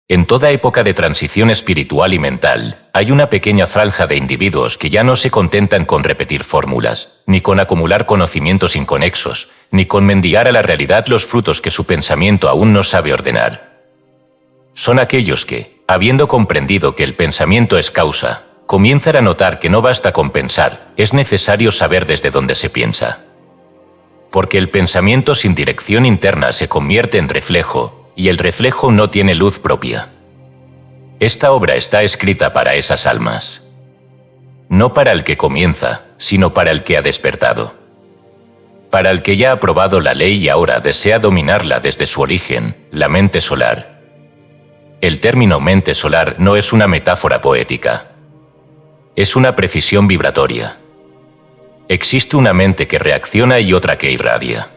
En toda época de transición espiritual y mental, hay una pequeña franja de individuos que ya no se contentan con repetir fórmulas, ni con acumular conocimientos inconexos, ni con mendigar a la realidad los frutos que su pensamiento aún no sabe ordenar. Son aquellos que, habiendo comprendido que el pensamiento es causa, comienzan a notar que no basta con pensar, es necesario saber desde dónde se piensa. Porque el pensamiento sin dirección interna se convierte en reflejo, y el reflejo no tiene luz propia. Esta obra está escrita para esas almas. No para el que comienza, sino para el que ha despertado. Para el que ya ha probado la ley y ahora desea dominarla desde su origen, la mente solar. El término mente solar no es una metáfora poética. Es una precisión vibratoria. Existe una mente que reacciona y otra que irradia.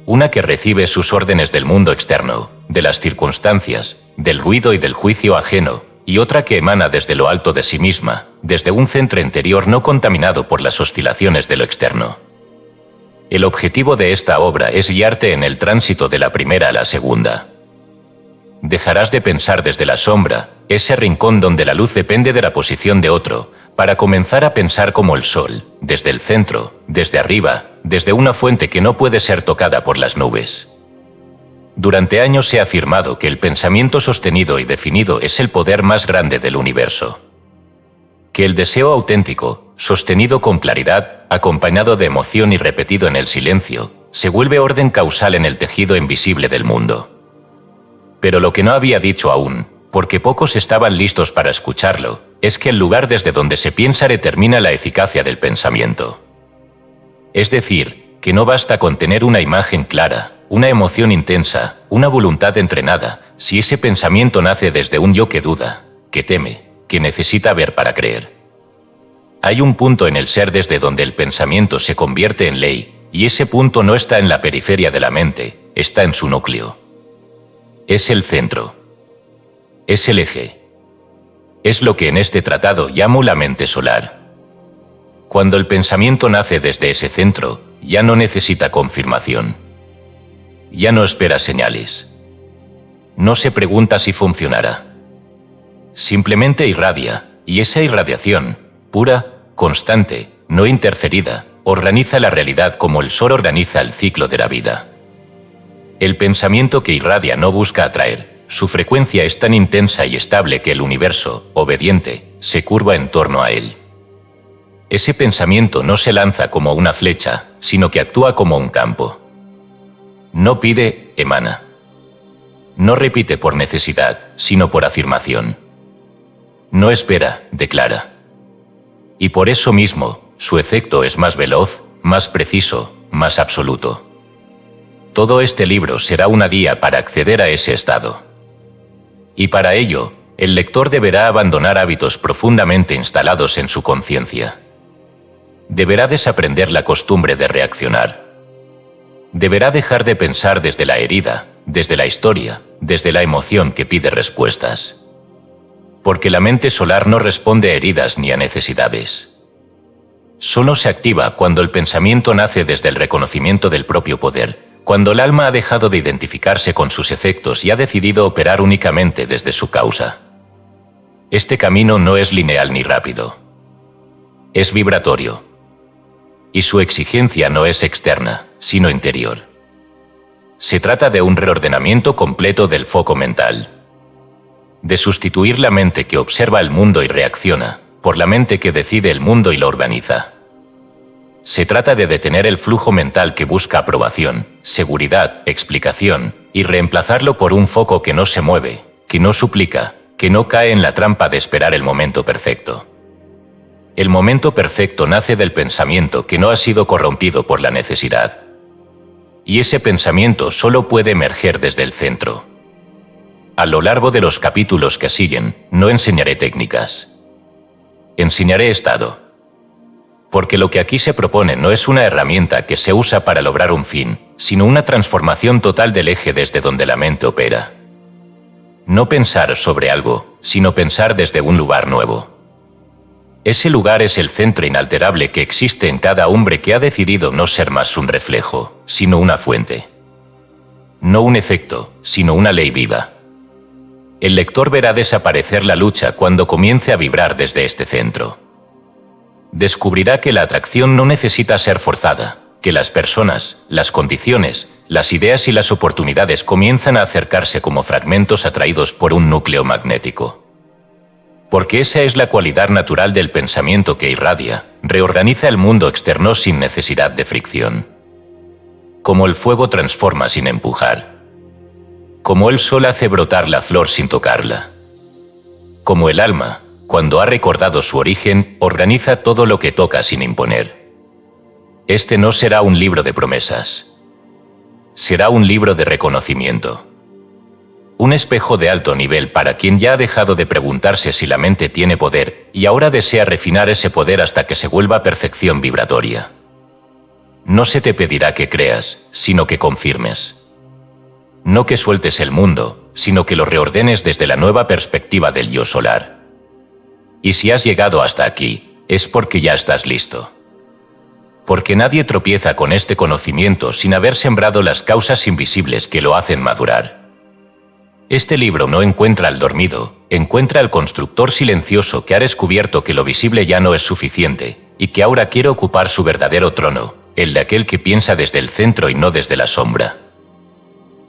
Una que recibe sus órdenes del mundo externo, de las circunstancias, del ruido y del juicio ajeno, y otra que emana desde lo alto de sí misma, desde un centro interior no contaminado por las oscilaciones de lo externo. El objetivo de esta obra es guiarte en el tránsito de la primera a la segunda. Dejarás de pensar desde la sombra, ese rincón donde la luz depende de la posición de otro, para comenzar a pensar como el sol, desde el centro, desde arriba, desde una fuente que no puede ser tocada por las nubes. Durante años se ha afirmado que el pensamiento sostenido y definido es el poder más grande del universo. Que el deseo auténtico, sostenido con claridad, acompañado de emoción y repetido en el silencio, se vuelve orden causal en el tejido invisible del mundo. Pero lo que no había dicho aún, porque pocos estaban listos para escucharlo, es que el lugar desde donde se piensa determina la eficacia del pensamiento. Es decir, que no basta con tener una imagen clara, una emoción intensa, una voluntad entrenada, si ese pensamiento nace desde un yo que duda, que teme, que necesita ver para creer. Hay un punto en el ser desde donde el pensamiento se convierte en ley, y ese punto no está en la periferia de la mente, está en su núcleo. Es el centro. Es el eje. Es lo que en este tratado llamo la mente solar. Cuando el pensamiento nace desde ese centro, ya no necesita confirmación. Ya no espera señales. No se pregunta si funcionará. Simplemente irradia, y esa irradiación, pura, constante, no interferida, organiza la realidad como el sol organiza el ciclo de la vida. El pensamiento que irradia no busca atraer. Su frecuencia es tan intensa y estable que el universo, obediente, se curva en torno a él. Ese pensamiento no se lanza como una flecha, sino que actúa como un campo. No pide, emana. No repite por necesidad, sino por afirmación. No espera, declara. Y por eso mismo, su efecto es más veloz, más preciso, más absoluto. Todo este libro será una guía para acceder a ese estado. Y para ello, el lector deberá abandonar hábitos profundamente instalados en su conciencia. Deberá desaprender la costumbre de reaccionar. Deberá dejar de pensar desde la herida, desde la historia, desde la emoción que pide respuestas. Porque la mente solar no responde a heridas ni a necesidades. Solo se activa cuando el pensamiento nace desde el reconocimiento del propio poder, cuando el alma ha dejado de identificarse con sus efectos y ha decidido operar únicamente desde su causa. Este camino no es lineal ni rápido. Es vibratorio. Y su exigencia no es externa, sino interior. Se trata de un reordenamiento completo del foco mental. De sustituir la mente que observa el mundo y reacciona, por la mente que decide el mundo y lo organiza. Se trata de detener el flujo mental que busca aprobación, seguridad, explicación, y reemplazarlo por un foco que no se mueve, que no suplica, que no cae en la trampa de esperar el momento perfecto. El momento perfecto nace del pensamiento que no ha sido corrompido por la necesidad. Y ese pensamiento solo puede emerger desde el centro. A lo largo de los capítulos que siguen, no enseñaré técnicas. Enseñaré estado. Porque lo que aquí se propone no es una herramienta que se usa para lograr un fin, sino una transformación total del eje desde donde la mente opera. No pensar sobre algo, sino pensar desde un lugar nuevo. Ese lugar es el centro inalterable que existe en cada hombre que ha decidido no ser más un reflejo, sino una fuente. No un efecto, sino una ley viva. El lector verá desaparecer la lucha cuando comience a vibrar desde este centro. Descubrirá que la atracción no necesita ser forzada, que las personas, las condiciones, las ideas y las oportunidades comienzan a acercarse como fragmentos atraídos por un núcleo magnético. Porque esa es la cualidad natural del pensamiento que irradia, reorganiza el mundo externo sin necesidad de fricción. Como el fuego transforma sin empujar. Como el sol hace brotar la flor sin tocarla. Como el alma, cuando ha recordado su origen, organiza todo lo que toca sin imponer. Este no será un libro de promesas. Será un libro de reconocimiento. Un espejo de alto nivel para quien ya ha dejado de preguntarse si la mente tiene poder y ahora desea refinar ese poder hasta que se vuelva perfección vibratoria. No se te pedirá que creas, sino que confirmes. No que sueltes el mundo, sino que lo reordenes desde la nueva perspectiva del yo solar. Y si has llegado hasta aquí, es porque ya estás listo. Porque nadie tropieza con este conocimiento sin haber sembrado las causas invisibles que lo hacen madurar. Este libro no encuentra al dormido, encuentra al constructor silencioso que ha descubierto que lo visible ya no es suficiente, y que ahora quiere ocupar su verdadero trono, el de aquel que piensa desde el centro y no desde la sombra.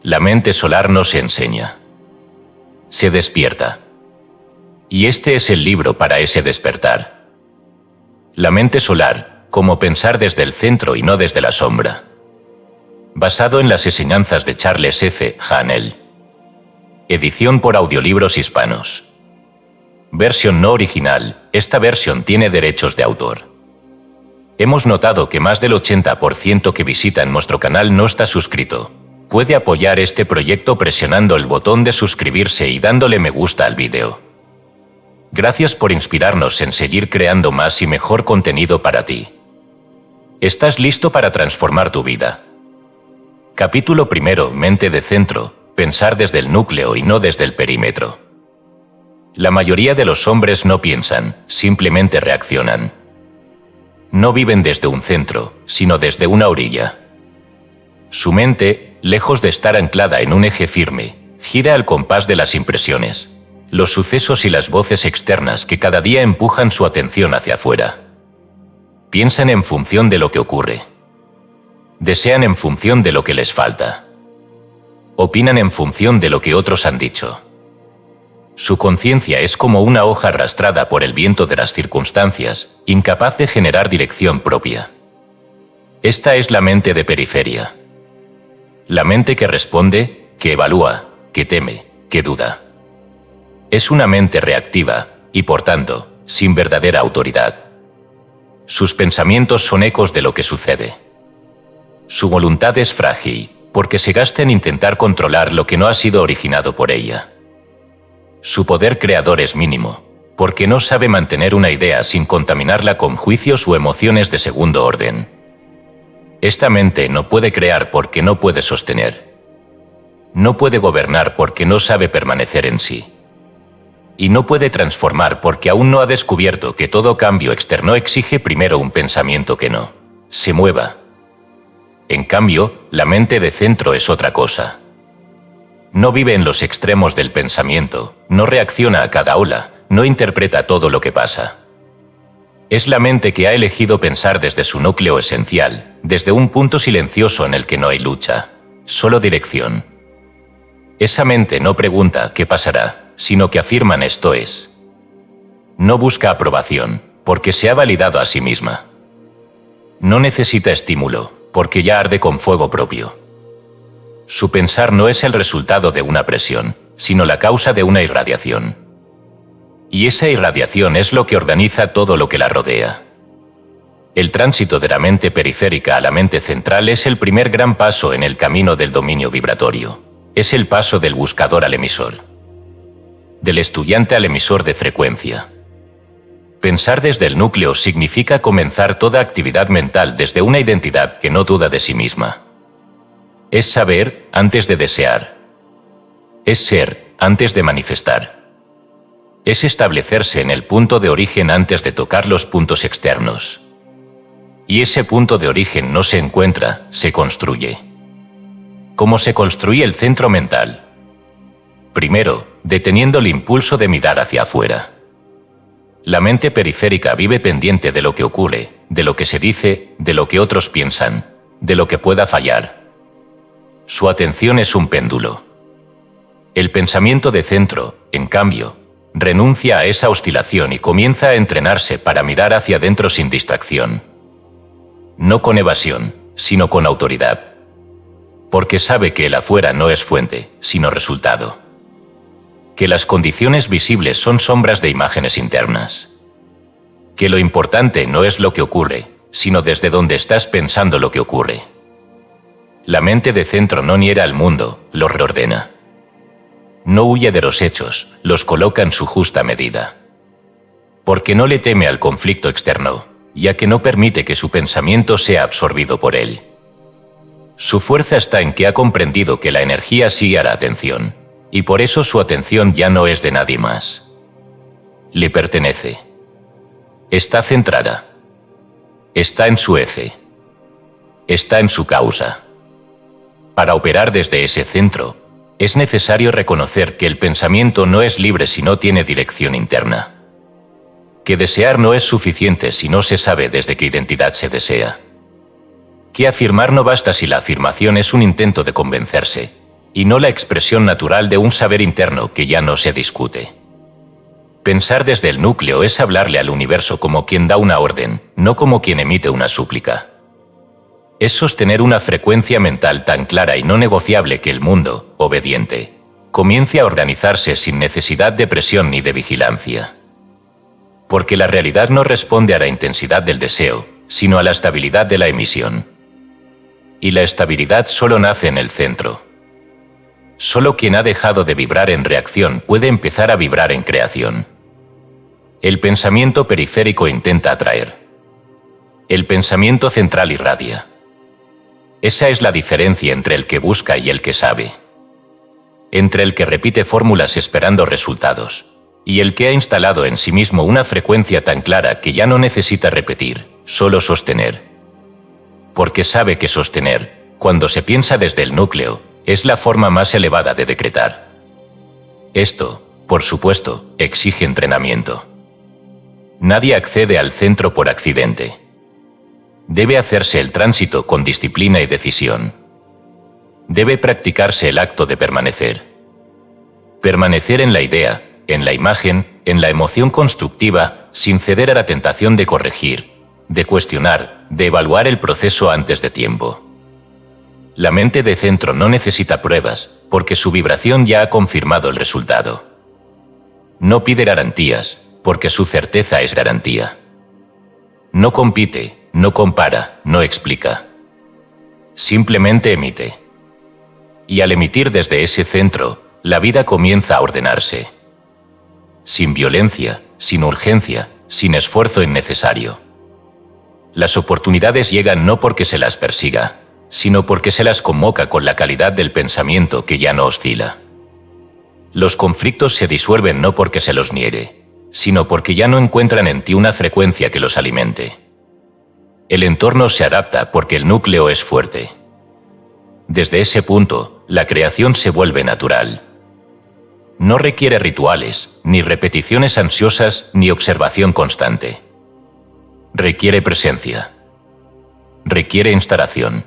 La mente solar no se enseña. Se despierta. Y este es el libro para ese despertar. La mente solar, como pensar desde el centro y no desde la sombra. Basado en las enseñanzas de Charles F. Haanel. Edición por Audiolibros Hispanos. Versión no original, esta versión tiene derechos de autor. Hemos notado que más del 80% que visitan nuestro canal no está suscrito. Puede apoyar este proyecto presionando el botón de suscribirse y dándole me gusta al vídeo. Gracias por inspirarnos en seguir creando más y mejor contenido para ti. ¿Estás listo para transformar tu vida? Capítulo 1. Mente de centro. Pensar desde el núcleo y no desde el perímetro. La mayoría de los hombres no piensan, simplemente reaccionan. No viven desde un centro, sino desde una orilla. Su mente, lejos de estar anclada en un eje firme, gira al compás de las impresiones, los sucesos y las voces externas que cada día empujan su atención hacia afuera. Piensan en función de lo que ocurre. Desean en función de lo que les falta. Opinan en función de lo que otros han dicho. Su conciencia es como una hoja arrastrada por el viento de las circunstancias, incapaz de generar dirección propia. Esta es la mente de periferia. La mente que responde, que evalúa, que teme, que duda. Es una mente reactiva, y por tanto, sin verdadera autoridad. Sus pensamientos son ecos de lo que sucede. Su voluntad es frágil, porque se gasta en intentar controlar lo que no ha sido originado por ella. Su poder creador es mínimo, porque no sabe mantener una idea sin contaminarla con juicios o emociones de segundo orden. Esta mente no puede crear porque no puede sostener. No puede gobernar porque no sabe permanecer en sí. Y no puede transformar porque aún no ha descubierto que todo cambio externo exige primero un pensamiento que no se mueva. En cambio, la mente de centro es otra cosa. No vive en los extremos del pensamiento, no reacciona a cada ola, no interpreta todo lo que pasa. Es la mente que ha elegido pensar desde su núcleo esencial, desde un punto silencioso en el que no hay lucha, solo dirección. Esa mente no pregunta qué pasará, sino que afirman esto es. No busca aprobación, porque se ha validado a sí misma. No necesita estímulo, porque ya arde con fuego propio. Su pensar no es el resultado de una presión, sino la causa de una irradiación. Y esa irradiación es lo que organiza todo lo que la rodea. El tránsito de la mente periférica a la mente central es el primer gran paso en el camino del dominio vibratorio. Es el paso del buscador al emisor. Del estudiante al emisor de frecuencia. Pensar desde el núcleo significa comenzar toda actividad mental desde una identidad que no duda de sí misma. Es saber antes de desear. Es ser antes de manifestar. Es establecerse en el punto de origen antes de tocar los puntos externos. Y ese punto de origen no se encuentra, se construye. ¿Cómo se construye el centro mental? Primero, deteniendo el impulso de mirar hacia afuera. La mente periférica vive pendiente de lo que ocurre, de lo que se dice, de lo que otros piensan, de lo que pueda fallar. Su atención es un péndulo. El pensamiento de centro, en cambio, renuncia a esa oscilación y comienza a entrenarse para mirar hacia adentro sin distracción. No con evasión, sino con autoridad. Porque sabe que el afuera no es fuente, sino resultado. Que las condiciones visibles son sombras de imágenes internas. Que lo importante no es lo que ocurre, sino desde donde estás pensando lo que ocurre. La mente de centro no niega al mundo, lo reordena. No huye de los hechos, los coloca en su justa medida. Porque no le teme al conflicto externo, ya que no permite que su pensamiento sea absorbido por él. Su fuerza está en que ha comprendido que la energía sigue a la atención, y por eso su atención ya no es de nadie más. Le pertenece. Está centrada. Está en su eje. Está en su causa. Para operar desde ese centro, es necesario reconocer que el pensamiento no es libre si no tiene dirección interna. Que desear no es suficiente si no se sabe desde qué identidad se desea. Que afirmar no basta si la afirmación es un intento de convencerse, y no la expresión natural de un saber interno que ya no se discute. Pensar desde el núcleo es hablarle al universo como quien da una orden, no como quien emite una súplica. Es sostener una frecuencia mental tan clara y no negociable que el mundo, obediente, comience a organizarse sin necesidad de presión ni de vigilancia. Porque la realidad no responde a la intensidad del deseo, sino a la estabilidad de la emisión. Y la estabilidad solo nace en el centro. Solo quien ha dejado de vibrar en reacción puede empezar a vibrar en creación. El pensamiento periférico intenta atraer. El pensamiento central irradia. Esa es la diferencia entre el que busca y el que sabe. Entre el que repite fórmulas esperando resultados, y el que ha instalado en sí mismo una frecuencia tan clara que ya no necesita repetir, solo sostener. Porque sabe que sostener, cuando se piensa desde el núcleo, es la forma más elevada de decretar. Esto, por supuesto, exige entrenamiento. Nadie accede al centro por accidente. Debe hacerse el tránsito con disciplina y decisión. Debe practicarse el acto de permanecer. Permanecer en la idea, en la imagen, en la emoción constructiva, sin ceder a la tentación de corregir, de cuestionar, de evaluar el proceso antes de tiempo. La mente de centro no necesita pruebas, porque su vibración ya ha confirmado el resultado. No pide garantías, porque su certeza es garantía. No compite, no compara, no explica. Simplemente emite. Y al emitir desde ese centro, la vida comienza a ordenarse. Sin violencia, sin urgencia, sin esfuerzo innecesario. Las oportunidades llegan no porque se las persiga, sino porque se las convoca con la calidad del pensamiento que ya no oscila. Los conflictos se disuelven no porque se los niegue, sino porque ya no encuentran en ti una frecuencia que los alimente. El entorno se adapta porque el núcleo es fuerte. Desde ese punto, la creación se vuelve natural. No requiere rituales, ni repeticiones ansiosas, ni observación constante. Requiere presencia. Requiere instalación.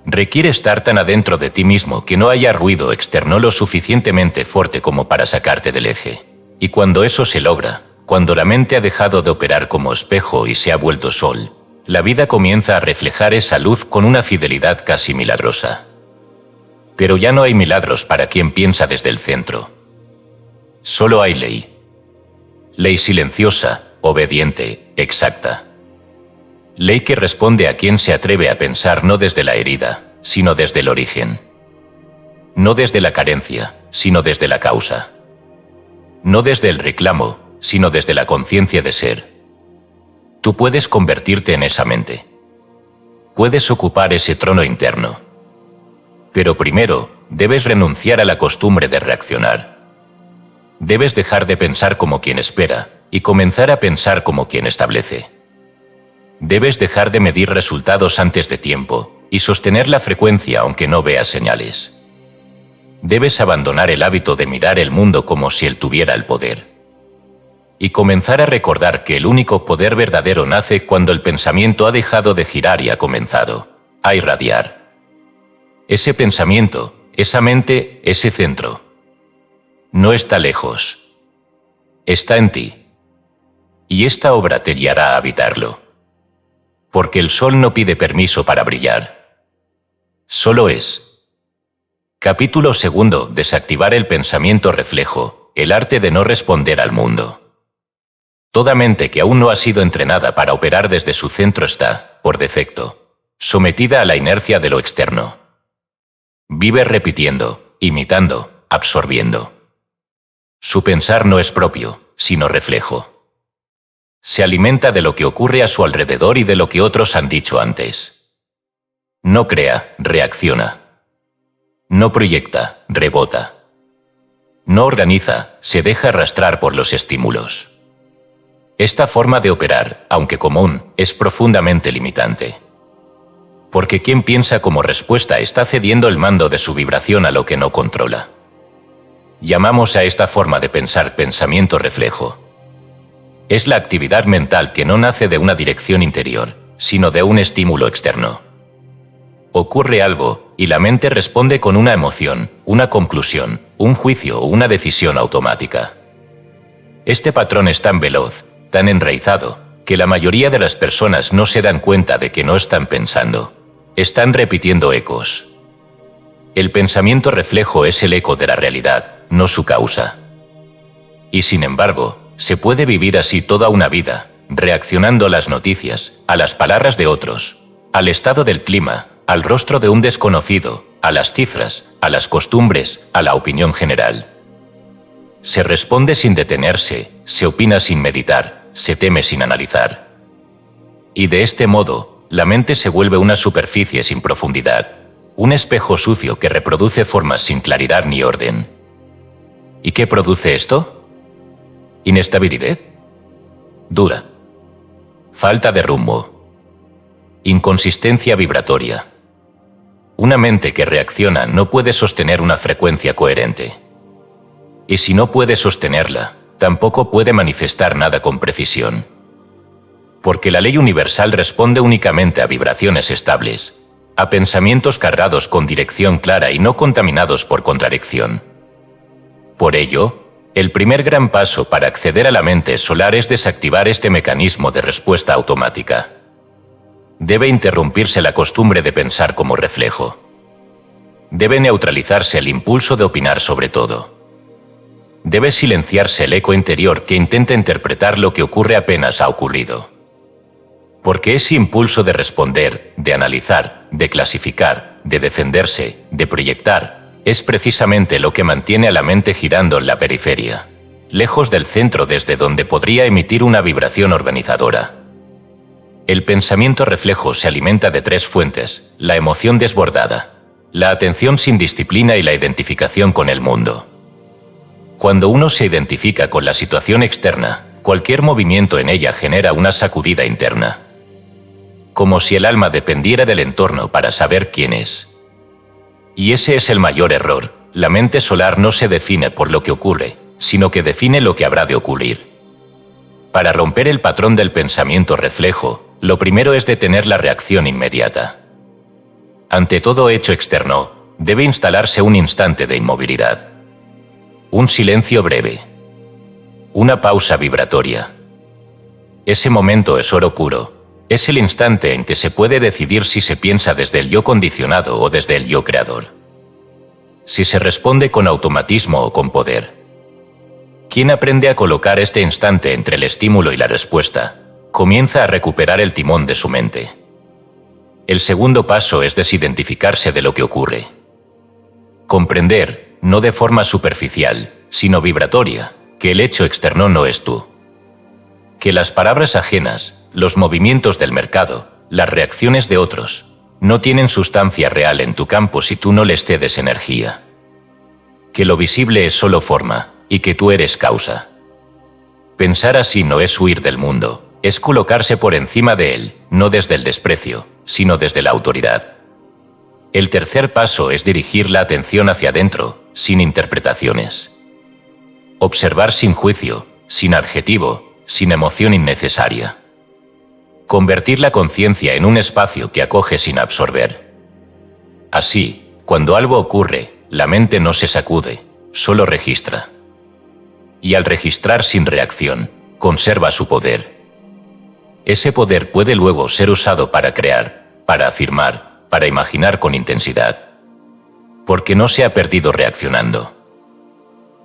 Requiere estar tan adentro de ti mismo que no haya ruido externo lo suficientemente fuerte como para sacarte del eje. Y cuando eso se logra, cuando la mente ha dejado de operar como espejo y se ha vuelto sol, la vida comienza a reflejar esa luz con una fidelidad casi milagrosa. Pero ya no hay milagros para quien piensa desde el centro. Solo hay ley. Ley silenciosa, obediente, exacta. Ley que responde a quien se atreve a pensar no desde la herida, sino desde el origen. No desde la carencia, sino desde la causa. No desde el reclamo, sino desde la conciencia de ser. Tú puedes convertirte en esa mente. Puedes ocupar ese trono interno. Pero primero, debes renunciar a la costumbre de reaccionar. Debes dejar de pensar como quien espera y comenzar a pensar como quien establece. Debes dejar de medir resultados antes de tiempo y sostener la frecuencia aunque no veas señales. debes abandonar el hábito de mirar el mundo como si él tuviera el poder. Y comenzar a recordar que el único poder verdadero nace cuando el pensamiento ha dejado de girar y ha comenzado a irradiar. Ese pensamiento, esa mente, ese centro, no está lejos. Está en ti. Y esta obra te guiará a habitarlo. Porque el sol no pide permiso para brillar. Solo es. Capítulo 2. Desactivar el pensamiento reflejo, el arte de no responder al mundo. Toda mente que aún no ha sido entrenada para operar desde su centro está, por defecto, sometida a la inercia de lo externo. Vive repitiendo, imitando, absorbiendo. Su pensar no es propio, sino reflejo. Se alimenta de lo que ocurre a su alrededor y de lo que otros han dicho antes. No crea, reacciona. No proyecta, rebota. No organiza, se deja arrastrar por los estímulos. Esta forma de operar, aunque común, es profundamente limitante. Porque quien piensa como respuesta está cediendo el mando de su vibración a lo que no controla. Llamamos a esta forma de pensar pensamiento reflejo. Es la actividad mental que no nace de una dirección interior, sino de un estímulo externo. Ocurre algo, y la mente responde con una emoción, una conclusión, un juicio o una decisión automática. Este patrón es tan veloz, tan enraizado, que la mayoría de las personas no se dan cuenta de que no están pensando. Están repitiendo ecos. El pensamiento reflejo es el eco de la realidad, no su causa. Y sin embargo, se puede vivir así toda una vida, reaccionando a las noticias, a las palabras de otros, al estado del clima, al rostro de un desconocido, a las cifras, a las costumbres, a la opinión general. Se responde sin detenerse, se opina sin meditar, se teme sin analizar. Y de este modo, la mente se vuelve una superficie sin profundidad, un espejo sucio que reproduce formas sin claridad ni orden. ¿Y qué produce esto? Inestabilidad. Duda. Falta de rumbo. Inconsistencia vibratoria. Una mente que reacciona no puede sostener una frecuencia coherente. Y si no puede sostenerla, tampoco puede manifestar nada con precisión. Porque la ley universal responde únicamente a vibraciones estables, a pensamientos cargados con dirección clara y no contaminados por contradicción. Por ello, el primer gran paso para acceder a la mente solar es desactivar este mecanismo de respuesta automática. Debe interrumpirse la costumbre de pensar como reflejo. Debe neutralizarse el impulso de opinar sobre todo. Debe silenciarse el eco interior que intenta interpretar lo que ocurre apenas ha ocurrido. Porque ese impulso de responder, de analizar, de clasificar, de defenderse, de proyectar, es precisamente lo que mantiene a la mente girando en la periferia, lejos del centro desde donde podría emitir una vibración organizadora. El pensamiento reflejo se alimenta de tres fuentes: la emoción desbordada, la atención sin disciplina y la identificación con el mundo. Cuando uno se identifica con la situación externa, cualquier movimiento en ella genera una sacudida interna. Como si el alma dependiera del entorno para saber quién es. Y ese es el mayor error. La mente solar no se define por lo que ocurre, sino que define lo que habrá de ocurrir. Para romper el patrón del pensamiento reflejo, lo primero es detener la reacción inmediata. Ante todo hecho externo, debe instalarse un instante de inmovilidad. Un silencio breve. Una pausa vibratoria. Ese momento es oro puro. Es el instante en que se puede decidir si se piensa desde el yo condicionado o desde el yo creador. Si se responde con automatismo o con poder. Quien aprende a colocar este instante entre el estímulo y la respuesta, comienza a recuperar el timón de su mente. El segundo paso es desidentificarse de lo que ocurre. Comprender, no de forma superficial, sino vibratoria, que el hecho externo no es tú. Que las palabras ajenas, los movimientos del mercado, las reacciones de otros, no tienen sustancia real en tu campo si tú no les cedes energía. Que lo visible es solo forma, y que tú eres causa. Pensar así no es huir del mundo, es colocarse por encima de él, no desde el desprecio, sino desde la autoridad. El tercer paso es dirigir la atención hacia adentro, sin interpretaciones. Observar sin juicio, sin adjetivo, sin emoción innecesaria. Convertir la conciencia en un espacio que acoge sin absorber. Así, cuando algo ocurre, la mente no se sacude, solo registra. Y al registrar sin reacción, conserva su poder. Ese poder puede luego ser usado para crear, para afirmar, para imaginar con intensidad. Porque no se ha perdido reaccionando.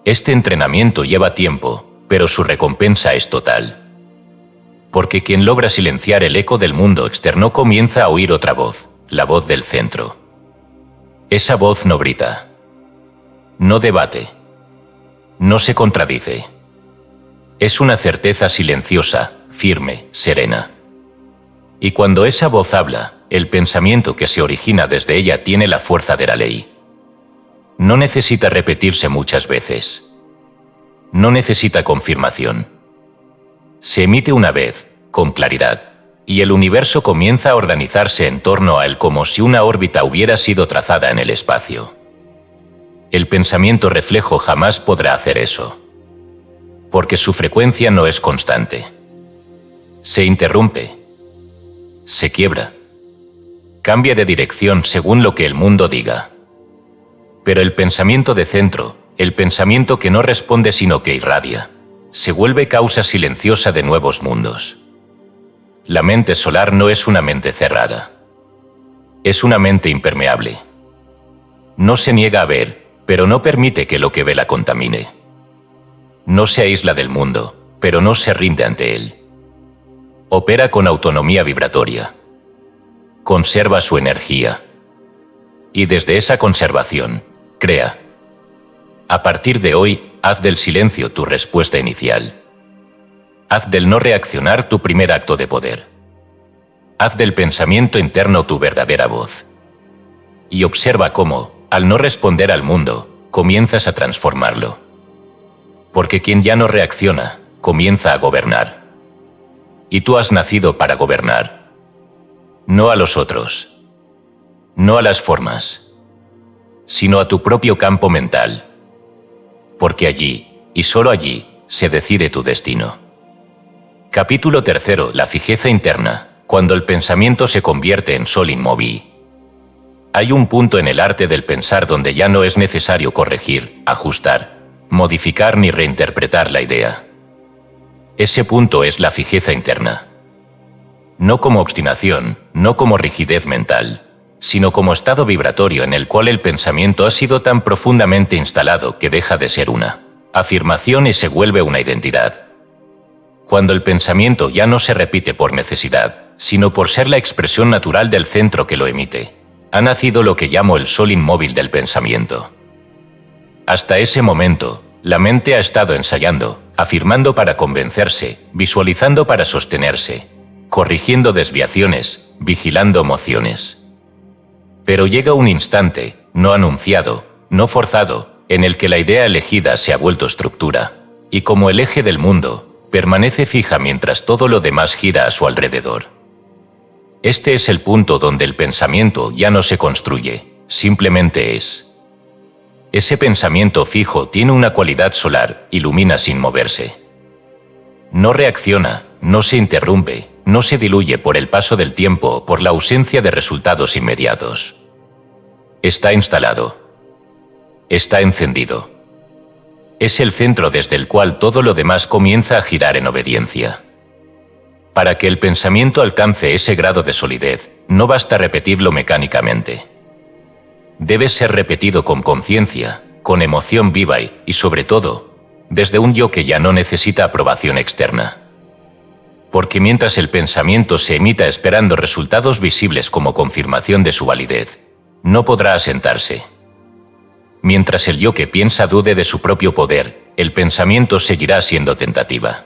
Este entrenamiento lleva tiempo, pero su recompensa es total. Porque quien logra silenciar el eco del mundo externo comienza a oír otra voz, la voz del centro. Esa voz no grita. No debate. No se contradice. Es una certeza silenciosa, firme, serena. Y cuando esa voz habla, el pensamiento que se origina desde ella tiene la fuerza de la ley. No necesita repetirse muchas veces. No necesita confirmación. Se emite una vez, con claridad, y el universo comienza a organizarse en torno a él como si una órbita hubiera sido trazada en el espacio. El pensamiento reflejo jamás podrá hacer eso. Porque su frecuencia no es constante. Se interrumpe. Se quiebra. Cambia de dirección según lo que el mundo diga. Pero el pensamiento de centro, el pensamiento que no responde sino que irradia, se vuelve causa silenciosa de nuevos mundos. La mente solar no es una mente cerrada. Es una mente impermeable. No se niega a ver, pero no permite que lo que ve la contamine. No se aísla del mundo, pero no se rinde ante él. Opera con autonomía vibratoria. Conserva su energía. Y desde esa conservación, crea. A partir de hoy, haz del silencio tu respuesta inicial. Haz del no reaccionar tu primer acto de poder. Haz del pensamiento interno tu verdadera voz. Y observa cómo, al no responder al mundo, comienzas a transformarlo. Porque quien ya no reacciona, comienza a gobernar. Y tú has nacido para gobernar. No a los otros. No a las formas. Sino a tu propio campo mental. Porque allí, y solo allí, se decide tu destino. Capítulo 3. La fijeza interna, cuando el pensamiento se convierte en sol inmóvil. Hay un punto en el arte del pensar donde ya no es necesario corregir, ajustar, modificar ni reinterpretar la idea. Ese punto es la fijeza interna. No como obstinación, no como rigidez mental, sino como estado vibratorio en el cual el pensamiento ha sido tan profundamente instalado que deja de ser una afirmación y se vuelve una identidad. Cuando el pensamiento ya no se repite por necesidad, sino por ser la expresión natural del centro que lo emite, ha nacido lo que llamo el sol inmóvil del pensamiento. Hasta ese momento, la mente ha estado ensayando, afirmando para convencerse, visualizando para sostenerse, corrigiendo desviaciones, vigilando emociones. Pero llega un instante, no anunciado, no forzado, en el que la idea elegida se ha vuelto estructura, y como el eje del mundo, permanece fija mientras todo lo demás gira a su alrededor. Este es el punto donde el pensamiento ya no se construye, simplemente es. Ese pensamiento fijo tiene una cualidad solar, ilumina sin moverse. No reacciona, no se interrumpe, no se diluye por el paso del tiempo o por la ausencia de resultados inmediatos. Está instalado. Está encendido. Es el centro desde el cual todo lo demás comienza a girar en obediencia. Para que el pensamiento alcance ese grado de solidez, no basta repetirlo mecánicamente. Debe ser repetido con conciencia, con emoción viva y, sobre todo, desde un yo que ya no necesita aprobación externa. Porque mientras el pensamiento se emita esperando resultados visibles como confirmación de su validez, no podrá asentarse. Mientras el yo que piensa dude de su propio poder, el pensamiento seguirá siendo tentativa.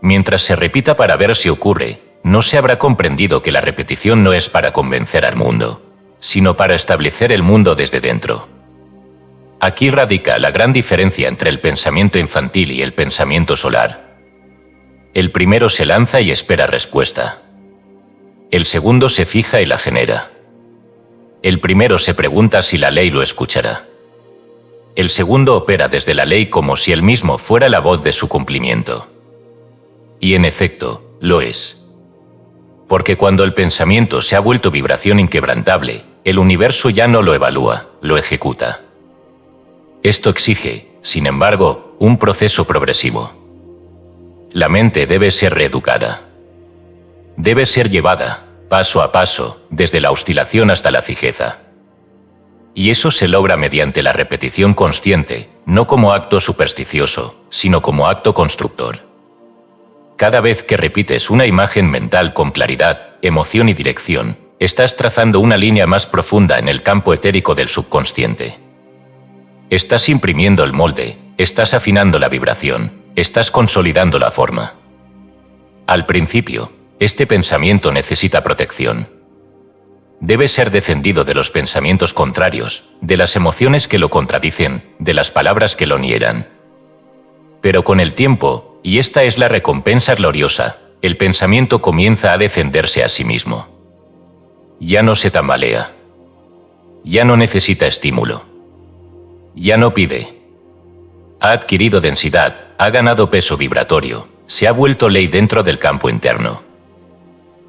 Mientras se repita para ver si ocurre, no se habrá comprendido que la repetición no es para convencer al mundo, sino para establecer el mundo desde dentro. Aquí radica la gran diferencia entre el pensamiento infantil y el pensamiento solar. El primero se lanza y espera respuesta. El segundo se fija y la genera. El primero se pregunta si la ley lo escuchará. El segundo opera desde la ley como si él mismo fuera la voz de su cumplimiento. Y en efecto, lo es. Porque cuando el pensamiento se ha vuelto vibración inquebrantable, el universo ya no lo evalúa, lo ejecuta. Esto exige, sin embargo, un proceso progresivo. La mente debe ser reeducada. Debe ser llevada, paso a paso, desde la oscilación hasta la fijeza. Y eso se logra mediante la repetición consciente, no como acto supersticioso, sino como acto constructor. Cada vez que repites una imagen mental con claridad, emoción y dirección, estás trazando una línea más profunda en el campo etérico del subconsciente. Estás imprimiendo el molde, estás afinando la vibración, estás consolidando la forma. Al principio, este pensamiento necesita protección. Debe ser defendido de los pensamientos contrarios, de las emociones que lo contradicen, de las palabras que lo niegan. Pero con el tiempo, y esta es la recompensa gloriosa, el pensamiento comienza a defenderse a sí mismo. Ya no se tambalea. Ya no necesita estímulo. Ya no pide. Ha adquirido densidad, ha ganado peso vibratorio, se ha vuelto ley dentro del campo interno.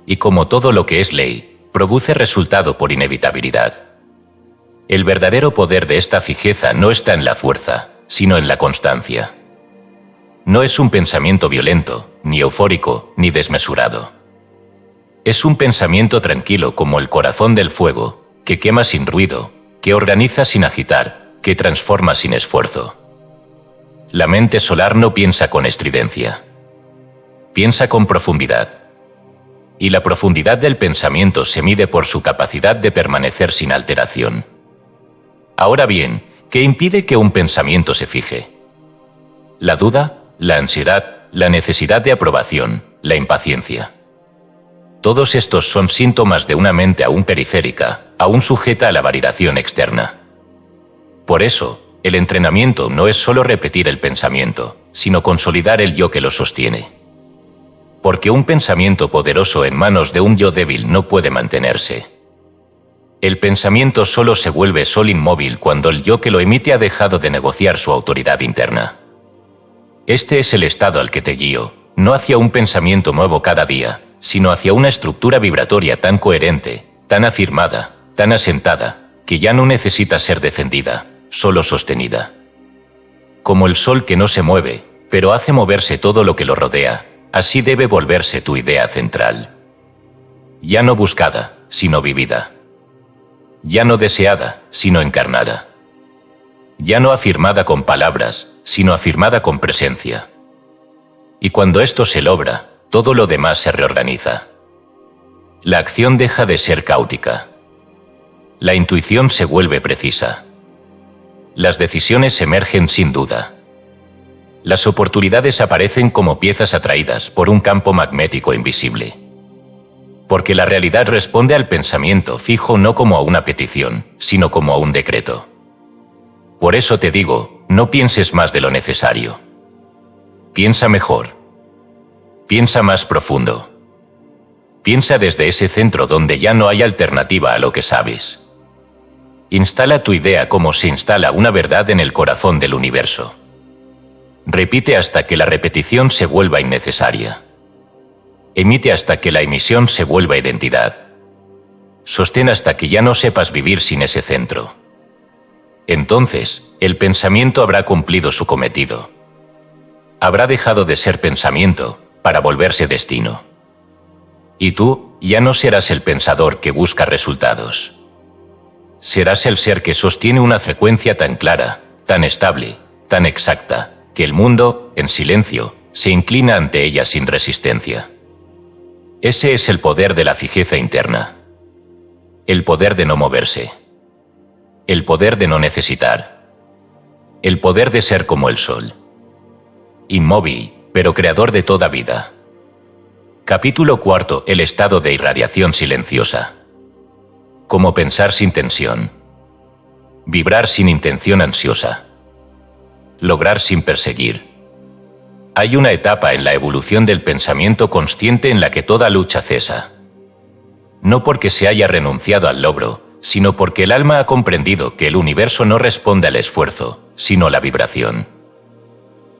Y como todo lo que es ley, produce resultado por inevitabilidad. El verdadero poder de esta fijeza no está en la fuerza, sino en la constancia. No es un pensamiento violento, ni eufórico, ni desmesurado. Es un pensamiento tranquilo como el corazón del fuego, que quema sin ruido, que organiza sin agitar, que transforma sin esfuerzo. La mente solar no piensa con estridencia. Piensa con profundidad. Y la profundidad del pensamiento se mide por su capacidad de permanecer sin alteración. Ahora bien, ¿qué impide que un pensamiento se fije? La duda, la ansiedad, la necesidad de aprobación, la impaciencia. Todos estos son síntomas de una mente aún periférica, aún sujeta a la validación externa. Por eso, el entrenamiento no es solo repetir el pensamiento, sino consolidar el yo que lo sostiene. Porque un pensamiento poderoso en manos de un yo débil no puede mantenerse. El pensamiento solo se vuelve sol inmóvil cuando el yo que lo emite ha dejado de negociar su autoridad interna. Este es el estado al que te guío, no hacia un pensamiento nuevo cada día, sino hacia una estructura vibratoria tan coherente, tan afirmada, tan asentada, que ya no necesita ser defendida, solo sostenida. Como el sol que no se mueve, pero hace moverse todo lo que lo rodea, así debe volverse tu idea central. Ya no buscada, sino vivida. Ya no deseada, sino encarnada. Ya no afirmada con palabras, sino afirmada con presencia. Y cuando esto se logra, todo lo demás se reorganiza. La acción deja de ser caótica. La intuición se vuelve precisa. Las decisiones emergen sin duda. Las oportunidades aparecen como piezas atraídas por un campo magnético invisible. Porque la realidad responde al pensamiento fijo no como a una petición, sino como a un decreto. Por eso te digo, no pienses más de lo necesario. Piensa mejor. Piensa más profundo. Piensa desde ese centro donde ya no hay alternativa a lo que sabes. Instala tu idea como se instala una verdad en el corazón del universo. Repite hasta que la repetición se vuelva innecesaria. Emite hasta que la emisión se vuelva identidad. Sostén hasta que ya no sepas vivir sin ese centro. Entonces, el pensamiento habrá cumplido su cometido. Habrá dejado de ser pensamiento para volverse destino. Y tú ya no serás el pensador que busca resultados. Serás el ser que sostiene una frecuencia tan clara, tan estable, tan exacta, que el mundo, en silencio, se inclina ante ella sin resistencia. Ese es el poder de la fijeza interna. El poder de no moverse. El poder de no necesitar. El poder de ser como el sol. Inmóvil, pero creador de toda vida. Capítulo 4. El estado de irradiación silenciosa. Cómo pensar sin tensión. Vibrar sin intención ansiosa. Lograr sin perseguir. Hay una etapa en la evolución del pensamiento consciente en la que toda lucha cesa. No porque se haya renunciado al logro, sino porque el alma ha comprendido que el universo no responde al esfuerzo, sino a la vibración.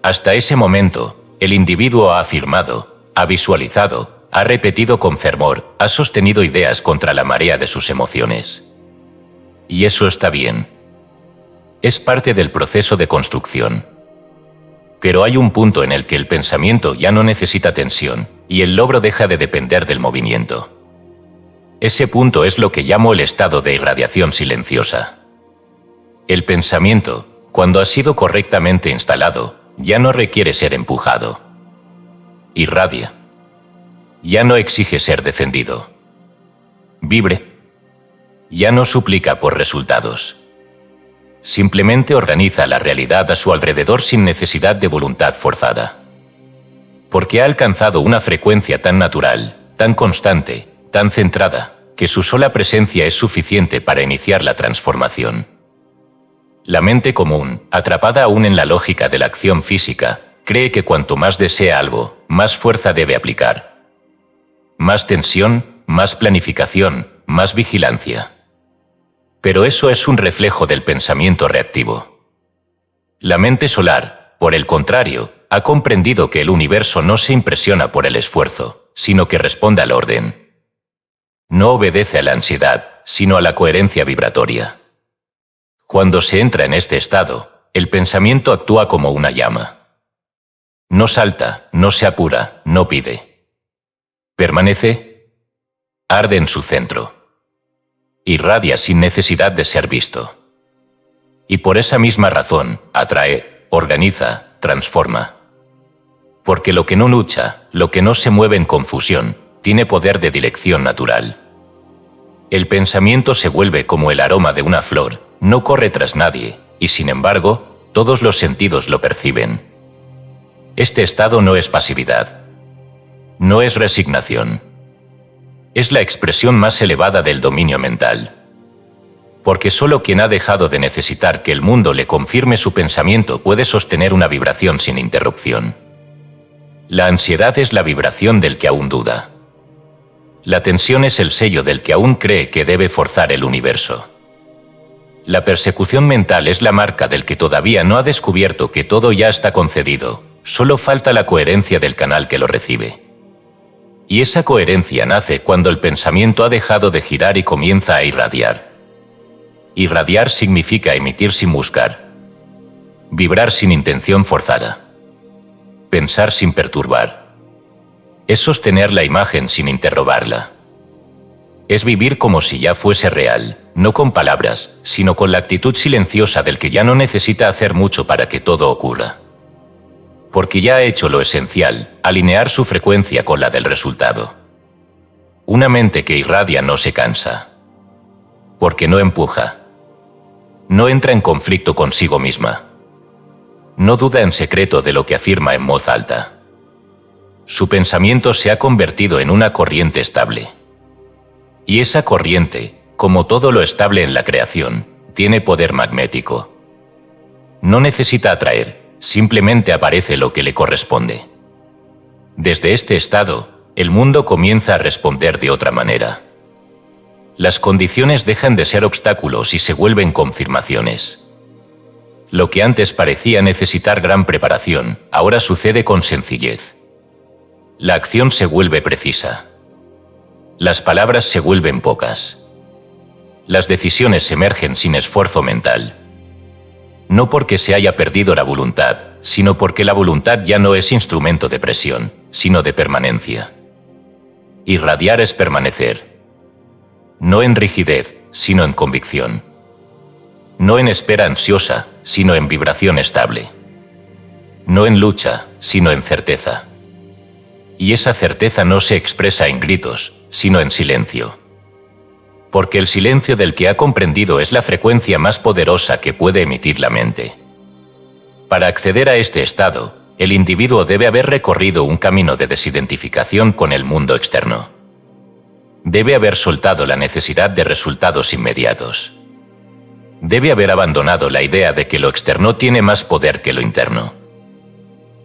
Hasta ese momento, el individuo ha afirmado, ha visualizado, ha repetido con fervor, ha sostenido ideas contra la marea de sus emociones. Y eso está bien. Es parte del proceso de construcción. Pero hay un punto en el que el pensamiento ya no necesita tensión, y el logro deja de depender del movimiento. Ese punto es lo que llamo el estado de irradiación silenciosa. El pensamiento, cuando ha sido correctamente instalado, ya no requiere ser empujado. Irradia. Ya no exige ser defendido. Vibre. Ya no suplica por resultados. Simplemente organiza la realidad a su alrededor sin necesidad de voluntad forzada. Porque ha alcanzado una frecuencia tan natural, tan constante, tan centrada, que su sola presencia es suficiente para iniciar la transformación. La mente común, atrapada aún en la lógica de la acción física, cree que cuanto más desea algo, más fuerza debe aplicar. Más tensión, más planificación, más vigilancia. Pero eso es un reflejo del pensamiento reactivo. La mente solar, por el contrario, ha comprendido que el universo no se impresiona por el esfuerzo, sino que responde al orden. No obedece a la ansiedad, sino a la coherencia vibratoria. Cuando se entra en este estado, el pensamiento actúa como una llama. No salta, no se apura, no pide. Permanece, arde en su centro. Irradia sin necesidad de ser visto. Y por esa misma razón, atrae, organiza, transforma. Porque lo que no lucha, lo que no se mueve en confusión, tiene poder de dirección natural. El pensamiento se vuelve como el aroma de una flor, no corre tras nadie, y sin embargo, todos los sentidos lo perciben. Este estado no es pasividad. No es resignación. Es la expresión más elevada del dominio mental. Porque solo quien ha dejado de necesitar que el mundo le confirme su pensamiento puede sostener una vibración sin interrupción. La ansiedad es la vibración del que aún duda. La tensión es el sello del que aún cree que debe forzar el universo. La persecución mental es la marca del que todavía no ha descubierto que todo ya está concedido, solo falta la coherencia del canal que lo recibe. Y esa coherencia nace cuando el pensamiento ha dejado de girar y comienza a irradiar. Irradiar significa emitir sin buscar. Vibrar sin intención forzada. Pensar sin perturbar. Es sostener la imagen sin interrogarla. Es vivir como si ya fuese real, no con palabras, sino con la actitud silenciosa del que ya no necesita hacer mucho para que todo ocurra. Porque ya ha hecho lo esencial, alinear su frecuencia con la del resultado. Una mente que irradia no se cansa. Porque no empuja. No entra en conflicto consigo misma. No duda en secreto de lo que afirma en voz alta. Su pensamiento se ha convertido en una corriente estable. Y esa corriente, como todo lo estable en la creación, tiene poder magnético. No necesita atraer. Simplemente aparece lo que le corresponde. Desde este estado, el mundo comienza a responder de otra manera. Las condiciones dejan de ser obstáculos y se vuelven confirmaciones. Lo que antes parecía necesitar gran preparación, ahora sucede con sencillez. La acción se vuelve precisa. Las palabras se vuelven pocas. Las decisiones emergen sin esfuerzo mental. No porque se haya perdido la voluntad, sino porque la voluntad ya no es instrumento de presión, sino de permanencia. Irradiar es permanecer. No en rigidez, sino en convicción. No en espera ansiosa, sino en vibración estable. No en lucha, sino en certeza. Y esa certeza no se expresa en gritos, sino en silencio. Porque el silencio del que ha comprendido es la frecuencia más poderosa que puede emitir la mente. Para acceder a este estado, el individuo debe haber recorrido un camino de desidentificación con el mundo externo. Debe haber soltado la necesidad de resultados inmediatos. Debe haber abandonado la idea de que lo externo tiene más poder que lo interno.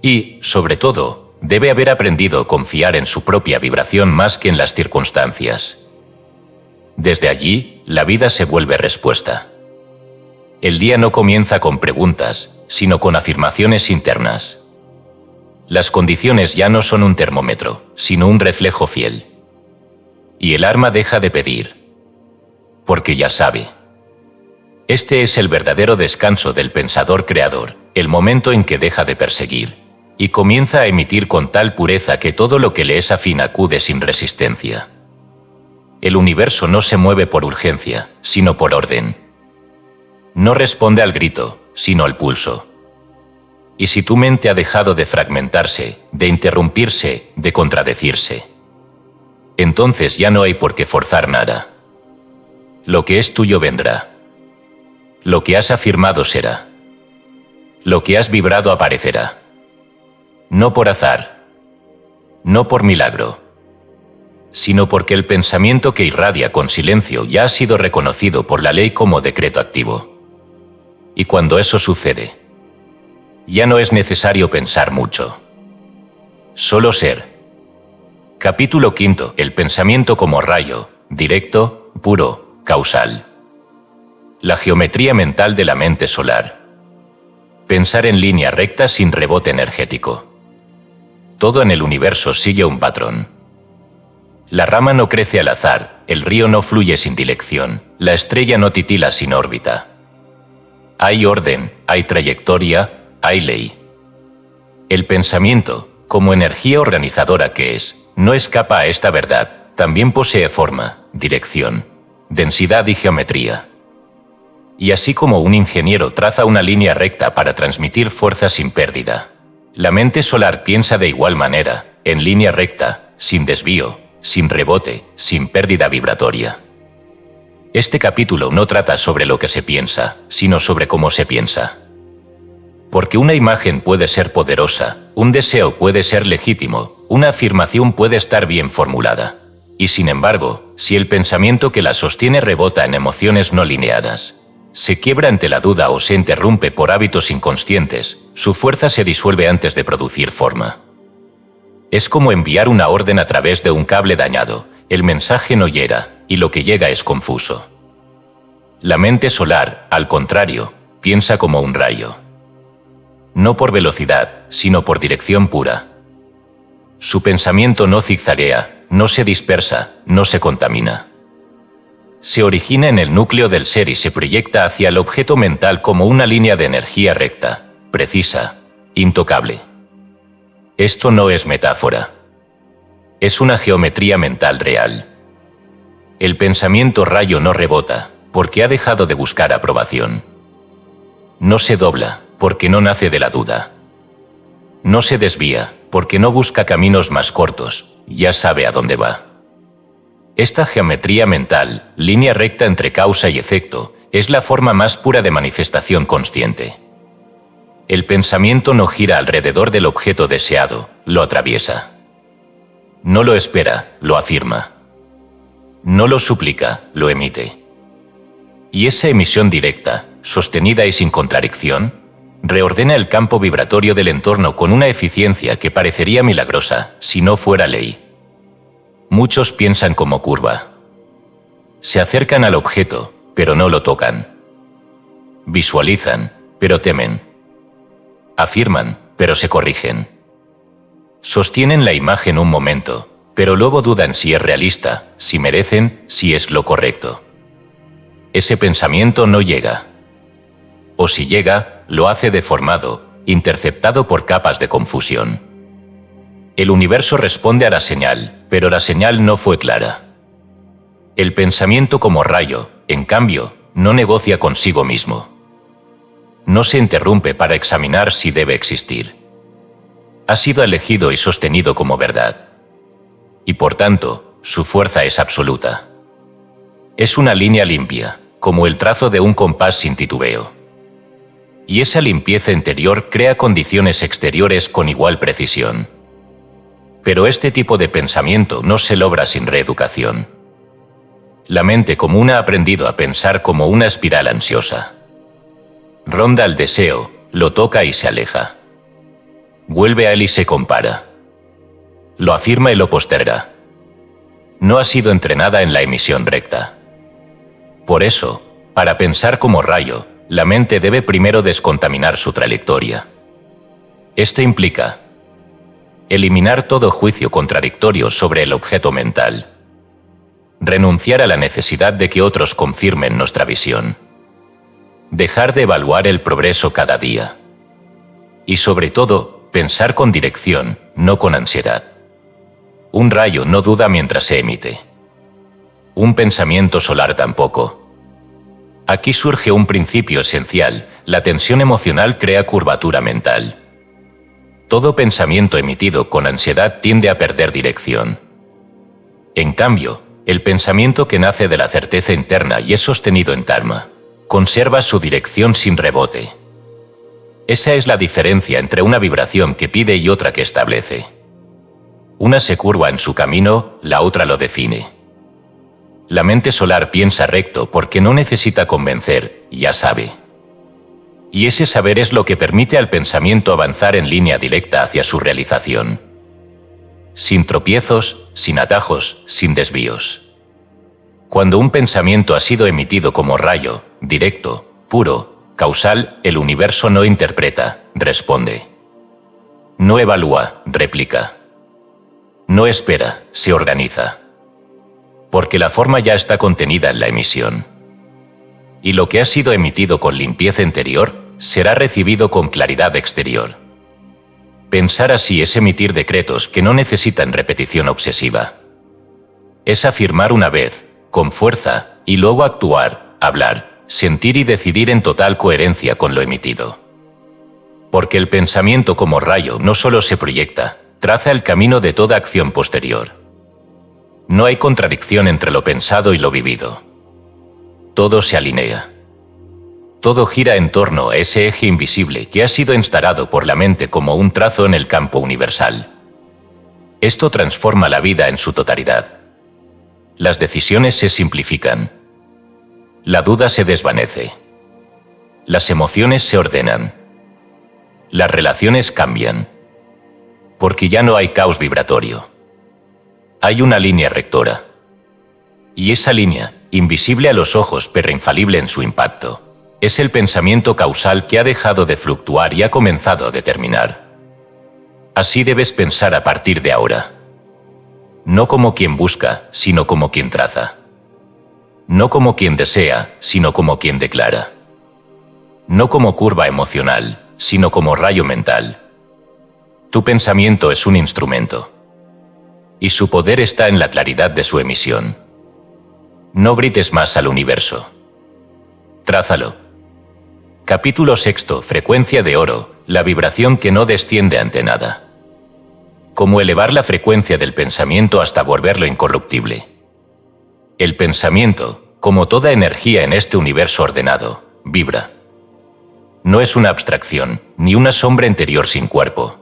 Y, sobre todo, debe haber aprendido a confiar en su propia vibración más que en las circunstancias. Desde allí, la vida se vuelve respuesta. El día no comienza con preguntas, sino con afirmaciones internas. Las condiciones ya no son un termómetro, sino un reflejo fiel. Y el alma deja de pedir, porque ya sabe. Este es el verdadero descanso del pensador creador, el momento en que deja de perseguir, y comienza a emitir con tal pureza que todo lo que le es afín acude sin resistencia. El universo no se mueve por urgencia, sino por orden. No responde al grito, sino al pulso. Y si tu mente ha dejado de fragmentarse, de interrumpirse, de contradecirse, entonces ya no hay por qué forzar nada. Lo que es tuyo vendrá. Lo que has afirmado será. Lo que has vibrado aparecerá. No por azar. No por milagro. Sino porque el pensamiento que irradia con silencio ya ha sido reconocido por la ley como decreto activo. Y cuando eso sucede, ya no es necesario pensar mucho. Solo ser. Capítulo 5. El pensamiento como rayo, directo, puro, causal. La geometría mental de la mente solar. Pensar en línea recta sin rebote energético. Todo en el universo sigue un patrón. La rama no crece al azar, el río no fluye sin dirección, la estrella no titila sin órbita. Hay orden, hay trayectoria, hay ley. El pensamiento, como energía organizadora que es, no escapa a esta verdad, también posee forma, dirección, densidad y geometría. Y así como un ingeniero traza una línea recta para transmitir fuerza sin pérdida, la mente solar piensa de igual manera, en línea recta, sin desvío, sin rebote, sin pérdida vibratoria. Este capítulo no trata sobre lo que se piensa, sino sobre cómo se piensa. Porque una imagen puede ser poderosa, un deseo puede ser legítimo, una afirmación puede estar bien formulada. Y sin embargo, si el pensamiento que la sostiene rebota en emociones no lineadas, se quiebra ante la duda o se interrumpe por hábitos inconscientes, su fuerza se disuelve antes de producir forma. Es como enviar una orden a través de un cable dañado, el mensaje no llega, y lo que llega es confuso. La mente solar, al contrario, piensa como un rayo. No por velocidad, sino por dirección pura. Su pensamiento no zigzaguea, no se dispersa, no se contamina. Se origina en el núcleo del ser y se proyecta hacia el objeto mental como una línea de energía recta, precisa, intocable. Esto no es metáfora. Es una geometría mental real. El pensamiento rayo no rebota, porque ha dejado de buscar aprobación. No se dobla, porque no nace de la duda. No se desvía, porque no busca caminos más cortos, ya sabe a dónde va. Esta geometría mental, línea recta entre causa y efecto, es la forma más pura de manifestación consciente. El pensamiento no gira alrededor del objeto deseado, lo atraviesa. No lo espera, lo afirma. No lo suplica, lo emite. Y esa emisión directa, sostenida y sin contradicción, reordena el campo vibratorio del entorno con una eficiencia que parecería milagrosa si no fuera ley. Muchos piensan como curva. Se acercan al objeto, pero no lo tocan. Visualizan, pero temen. Afirman, pero se corrigen. Sostienen la imagen un momento, pero luego dudan si es realista, si merecen, si es lo correcto. Ese pensamiento no llega. O si llega, lo hace deformado, interceptado por capas de confusión. El universo responde a la señal, pero la señal no fue clara. El pensamiento como rayo, en cambio, no negocia consigo mismo. No se interrumpe para examinar si debe existir. Ha sido elegido y sostenido como verdad. Y por tanto, su fuerza es absoluta. Es una línea limpia, como el trazo de un compás sin titubeo. Y esa limpieza interior crea condiciones exteriores con igual precisión. Pero este tipo de pensamiento no se logra sin reeducación. La mente común ha aprendido a pensar como una espiral ansiosa. Ronda el deseo, lo toca y se aleja. Vuelve a él y se compara. Lo afirma y lo posterga. No ha sido entrenada en la emisión recta. Por eso, para pensar como rayo, la mente debe primero descontaminar su trayectoria. Esto implica eliminar todo juicio contradictorio sobre el objeto mental, renunciar a la necesidad de que otros confirmen nuestra visión, dejar de evaluar el progreso cada día y, sobre todo, pensar con dirección, no con ansiedad. Un rayo no duda mientras se emite. Un pensamiento solar tampoco. Aquí surge un principio esencial: la tensión emocional crea curvatura mental. Todo pensamiento emitido con ansiedad tiende a perder dirección. En cambio, el pensamiento que nace de la certeza interna y es sostenido en Dharma conserva su dirección sin rebote. Esa es la diferencia entre una vibración que pide y otra que establece. Una se curva en su camino, la otra lo define. La mente solar piensa recto porque no necesita convencer, ya sabe. Y ese saber es lo que permite al pensamiento avanzar en línea directa hacia su realización. Sin tropiezos, sin atajos, sin desvíos. Cuando un pensamiento ha sido emitido como rayo, directo, puro, causal, el universo no interpreta, responde. No evalúa, replica. No espera, se organiza. Porque la forma ya está contenida en la emisión. Y lo que ha sido emitido con limpieza interior, será recibido con claridad exterior. Pensar así es emitir decretos que no necesitan repetición obsesiva. Es afirmar una vez, con fuerza, y luego actuar, hablar, sentir y decidir en total coherencia con lo emitido. Porque el pensamiento como rayo no solo se proyecta, traza el camino de toda acción posterior. No hay contradicción entre lo pensado y lo vivido. Todo se alinea. Todo gira en torno a ese eje invisible que ha sido instalado por la mente como un trazo en el campo universal. Esto transforma la vida en su totalidad. Las decisiones se simplifican. La duda se desvanece. Las emociones se ordenan. Las relaciones cambian. Porque ya no hay caos vibratorio. Hay una línea rectora. Y esa línea, invisible a los ojos pero infalible en su impacto, es el pensamiento causal que ha dejado de fluctuar y ha comenzado a determinar. Así debes pensar a partir de ahora. No como quien busca, sino como quien traza. No como quien desea, sino como quien declara. No como curva emocional, sino como rayo mental. Tu pensamiento es un instrumento. Y su poder está en la claridad de su emisión. No grites más al universo. Trázalo. Capítulo 6. Frecuencia de oro, la vibración que no desciende ante nada. Cómo elevar la frecuencia del pensamiento hasta volverlo incorruptible. El pensamiento, como toda energía en este universo ordenado, vibra. No es una abstracción, ni una sombra interior sin cuerpo.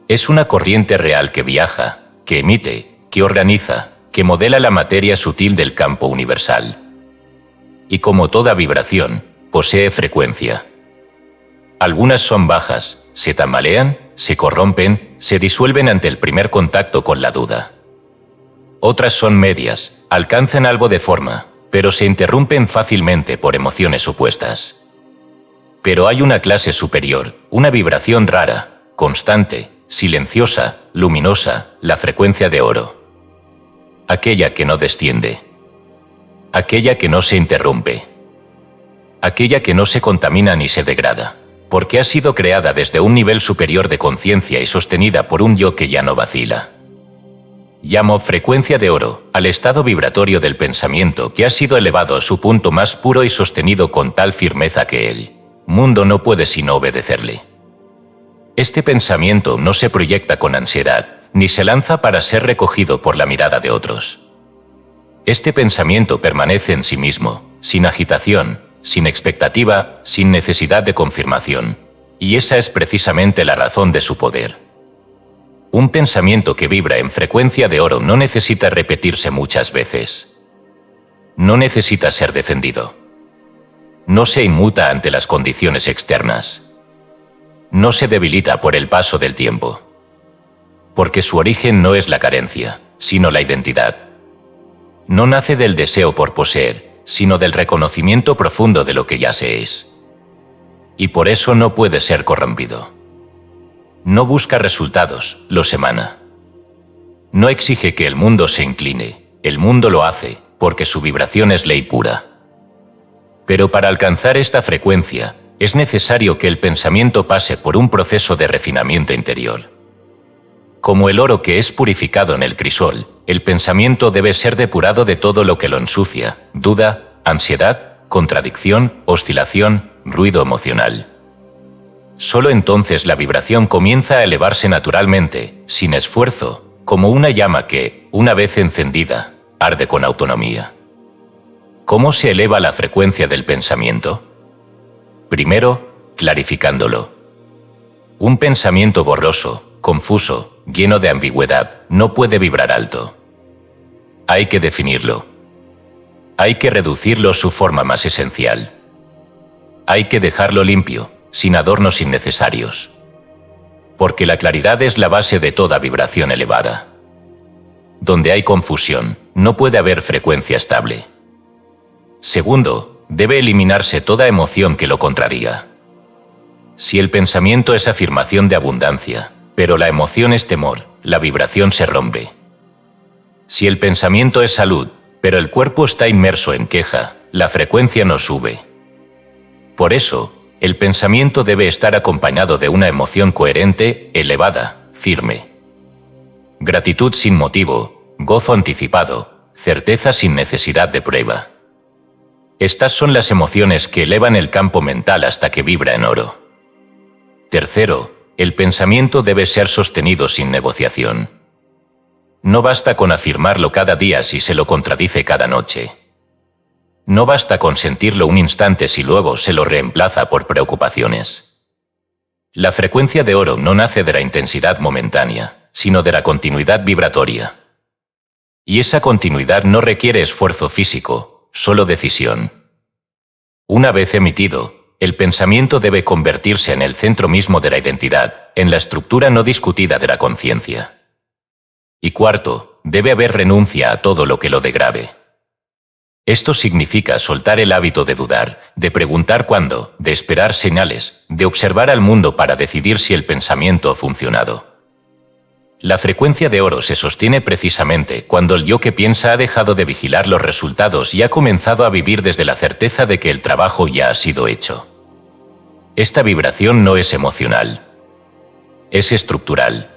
Es una corriente real que viaja, que emite, que organiza, que modela la materia sutil del campo universal. Y como toda vibración, posee frecuencia. Algunas son bajas, se tambalean, se corrompen, se disuelven ante el primer contacto con la duda. Otras son medias, alcanzan algo de forma, pero se interrumpen fácilmente por emociones opuestas. Pero hay una clase superior, una vibración rara, constante, silenciosa, luminosa, la frecuencia de oro. Aquella que no desciende. Aquella que no se interrumpe. Aquella que no se contamina ni se degrada, porque ha sido creada desde un nivel superior de conciencia y sostenida por un yo que ya no vacila. Llamo frecuencia de oro al estado vibratorio del pensamiento que ha sido elevado a su punto más puro y sostenido con tal firmeza que el mundo no puede sino obedecerle. Este pensamiento no se proyecta con ansiedad, ni se lanza para ser recogido por la mirada de otros. Este pensamiento permanece en sí mismo, sin agitación, sin expectativa, sin necesidad de confirmación, y esa es precisamente la razón de su poder. Un pensamiento que vibra en frecuencia de oro no necesita repetirse muchas veces. No necesita ser defendido. No se inmuta ante las condiciones externas. No se debilita por el paso del tiempo. Porque su origen no es la carencia, sino la identidad. No nace del deseo por poseer, sino del reconocimiento profundo de lo que ya se es. Y por eso no puede ser corrompido. No busca resultados, los emana. No exige que el mundo se incline, el mundo lo hace, porque su vibración es ley pura. Pero para alcanzar esta frecuencia, es necesario que el pensamiento pase por un proceso de refinamiento interior. Como el oro que es purificado en el crisol, el pensamiento debe ser depurado de todo lo que lo ensucia: duda, ansiedad, contradicción, oscilación, ruido emocional. Solo entonces la vibración comienza a elevarse naturalmente, sin esfuerzo, como una llama que, una vez encendida, arde con autonomía. ¿Cómo se eleva la frecuencia del pensamiento? Primero, clarificándolo. Un pensamiento borroso, confuso, lleno de ambigüedad, no puede vibrar alto. Hay que definirlo. Hay que reducirlo a su forma más esencial. Hay que dejarlo limpio, sin adornos innecesarios. Porque la claridad es la base de toda vibración elevada. Donde hay confusión, no puede haber frecuencia estable. Segundo, debe eliminarse toda emoción que lo contraría. Si el pensamiento es afirmación de abundancia, pero la emoción es temor, la vibración se rompe. Si el pensamiento es salud, pero el cuerpo está inmerso en queja, la frecuencia no sube. Por eso, el pensamiento debe estar acompañado de una emoción coherente, elevada, firme. Gratitud sin motivo, gozo anticipado, certeza sin necesidad de prueba. Estas son las emociones que elevan el campo mental hasta que vibra en oro. Tercero, el pensamiento debe ser sostenido sin negociación. No basta con afirmarlo cada día si se lo contradice cada noche. No basta con sentirlo un instante si luego se lo reemplaza por preocupaciones. La frecuencia de oro no nace de la intensidad momentánea, sino de la continuidad vibratoria. Y esa continuidad no requiere esfuerzo físico, solo decisión. Una vez emitido, el pensamiento debe convertirse en el centro mismo de la identidad, en la estructura no discutida de la conciencia. Y cuarto, debe haber renuncia a todo lo que lo degrade. Esto significa soltar el hábito de dudar, de preguntar cuándo, de esperar señales, de observar al mundo para decidir si el pensamiento ha funcionado. La frecuencia de oro se sostiene precisamente cuando el yo que piensa ha dejado de vigilar los resultados y ha comenzado a vivir desde la certeza de que el trabajo ya ha sido hecho. Esta vibración no es emocional. Es estructural.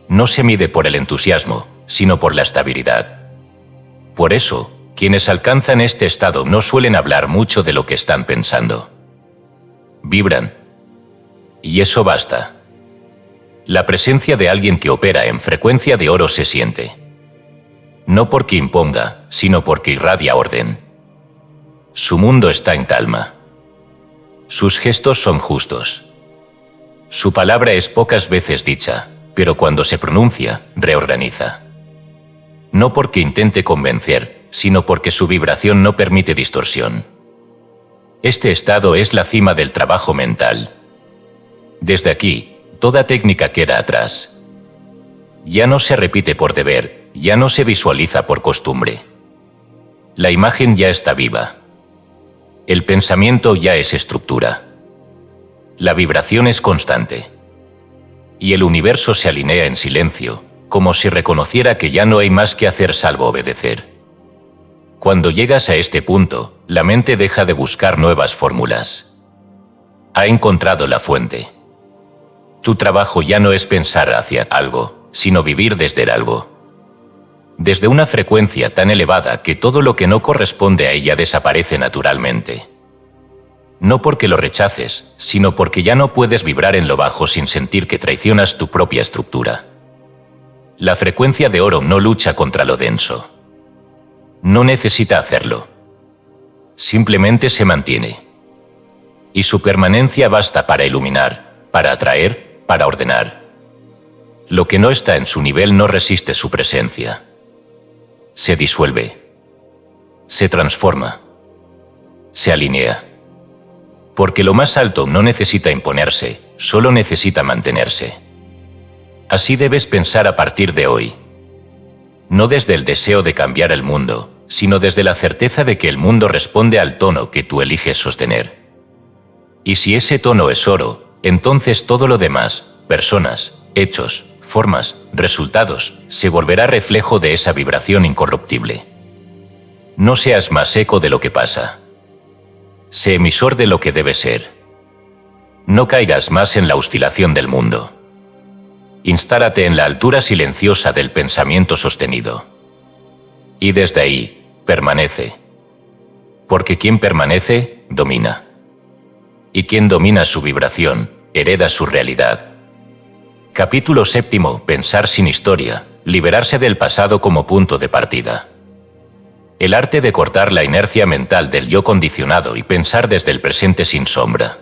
No se mide por el entusiasmo, sino por la estabilidad. Por eso, quienes alcanzan este estado no suelen hablar mucho de lo que están pensando. Vibran. Y eso basta. La presencia de alguien que opera en frecuencia de oro se siente. No porque imponga, sino porque irradia orden. Su mundo está en calma. Sus gestos son justos. Su palabra es pocas veces dicha, pero cuando se pronuncia, reorganiza. No porque intente convencer, sino porque su vibración no permite distorsión. Este estado es la cima del trabajo mental. Desde aquí, toda técnica queda atrás. Ya no se repite por deber, ya no se visualiza por costumbre. La imagen ya está viva. El pensamiento ya es estructura. La vibración es constante. Y el universo se alinea en silencio, como si reconociera que ya no hay más que hacer salvo obedecer. Cuando llegas a este punto, la mente deja de buscar nuevas fórmulas. Ha encontrado la fuente. Tu trabajo ya no es pensar hacia algo, sino vivir desde el algo. Desde una frecuencia tan elevada que todo lo que no corresponde a ella desaparece naturalmente. No porque lo rechaces, sino porque ya no puedes vibrar en lo bajo sin sentir que traicionas tu propia estructura. La frecuencia de oro no lucha contra lo denso. No necesita hacerlo. Simplemente se mantiene. Y su permanencia basta para iluminar, para atraer, para ordenar. Lo que no está en su nivel no resiste su presencia. Se disuelve. Se transforma. Se alinea. Porque lo más alto no necesita imponerse, solo necesita mantenerse. Así debes pensar a partir de hoy. No desde el deseo de cambiar el mundo, sino desde la certeza de que el mundo responde al tono que tú eliges sostener. Y si ese tono es oro, entonces todo lo demás, personas, hechos, formas, resultados, se volverá reflejo de esa vibración incorruptible. No seas más eco de lo que pasa. Sé emisor de lo que debe ser. No caigas más en la oscilación del mundo. Instálate en la altura silenciosa del pensamiento sostenido. Y desde ahí, permanece. Porque quien permanece, domina. Y quien domina su vibración, hereda su realidad. Capítulo 7. Pensar sin historia, liberarse del pasado como punto de partida. El arte de cortar la inercia mental del yo condicionado y pensar desde el presente sin sombra.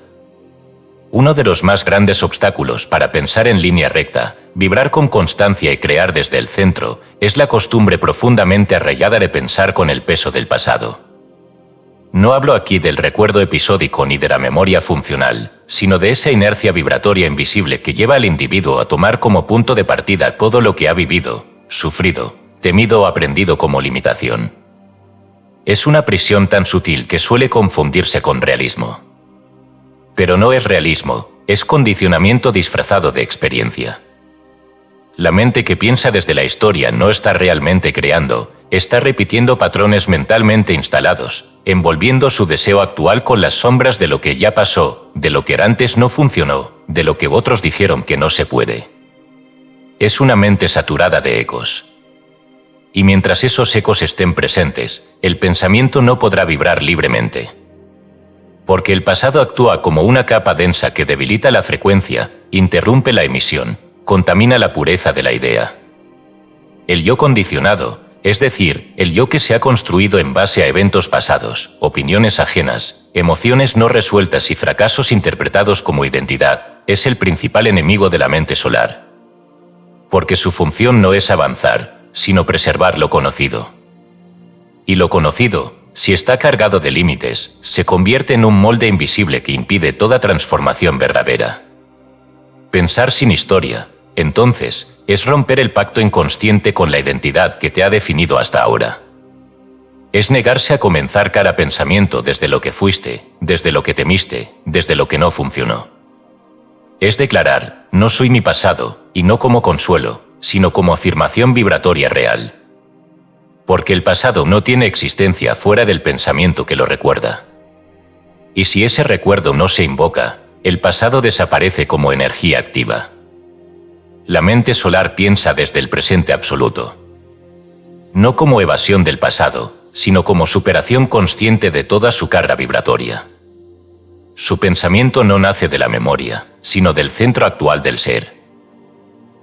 Uno de los más grandes obstáculos para pensar en línea recta, vibrar con constancia y crear desde el centro, es la costumbre profundamente arraigada de pensar con el peso del pasado. No hablo aquí del recuerdo episódico ni de la memoria funcional, sino de esa inercia vibratoria invisible que lleva al individuo a tomar como punto de partida todo lo que ha vivido, sufrido, temido o aprendido como limitación. Es una prisión tan sutil que suele confundirse con realismo. Pero no es realismo, es condicionamiento disfrazado de experiencia. La mente que piensa desde la historia no está realmente creando, está repitiendo patrones mentalmente instalados, envolviendo su deseo actual con las sombras de lo que ya pasó, de lo que antes no funcionó, de lo que otros dijeron que no se puede. Es una mente saturada de ecos. Y mientras esos ecos estén presentes, el pensamiento no podrá vibrar libremente. Porque el pasado actúa como una capa densa que debilita la frecuencia, interrumpe la emisión, contamina la pureza de la idea. El yo condicionado, es decir, el yo que se ha construido en base a eventos pasados, opiniones ajenas, emociones no resueltas y fracasos interpretados como identidad, es el principal enemigo de la mente solar. Porque su función no es avanzar, sino preservar lo conocido. Y lo conocido, si está cargado de límites, se convierte en un molde invisible que impide toda transformación verdadera. Pensar sin historia, entonces, es romper el pacto inconsciente con la identidad que te ha definido hasta ahora. Es negarse a comenzar cada pensamiento desde lo que fuiste, desde lo que temiste, desde lo que no funcionó. Es declarar, no soy mi pasado, y no como consuelo, sino como afirmación vibratoria real. Porque el pasado no tiene existencia fuera del pensamiento que lo recuerda. Y si ese recuerdo no se invoca, el pasado desaparece como energía activa. La mente solar piensa desde el presente absoluto. No como evasión del pasado, sino como superación consciente de toda su carga vibratoria. Su pensamiento no nace de la memoria, sino del centro actual del ser.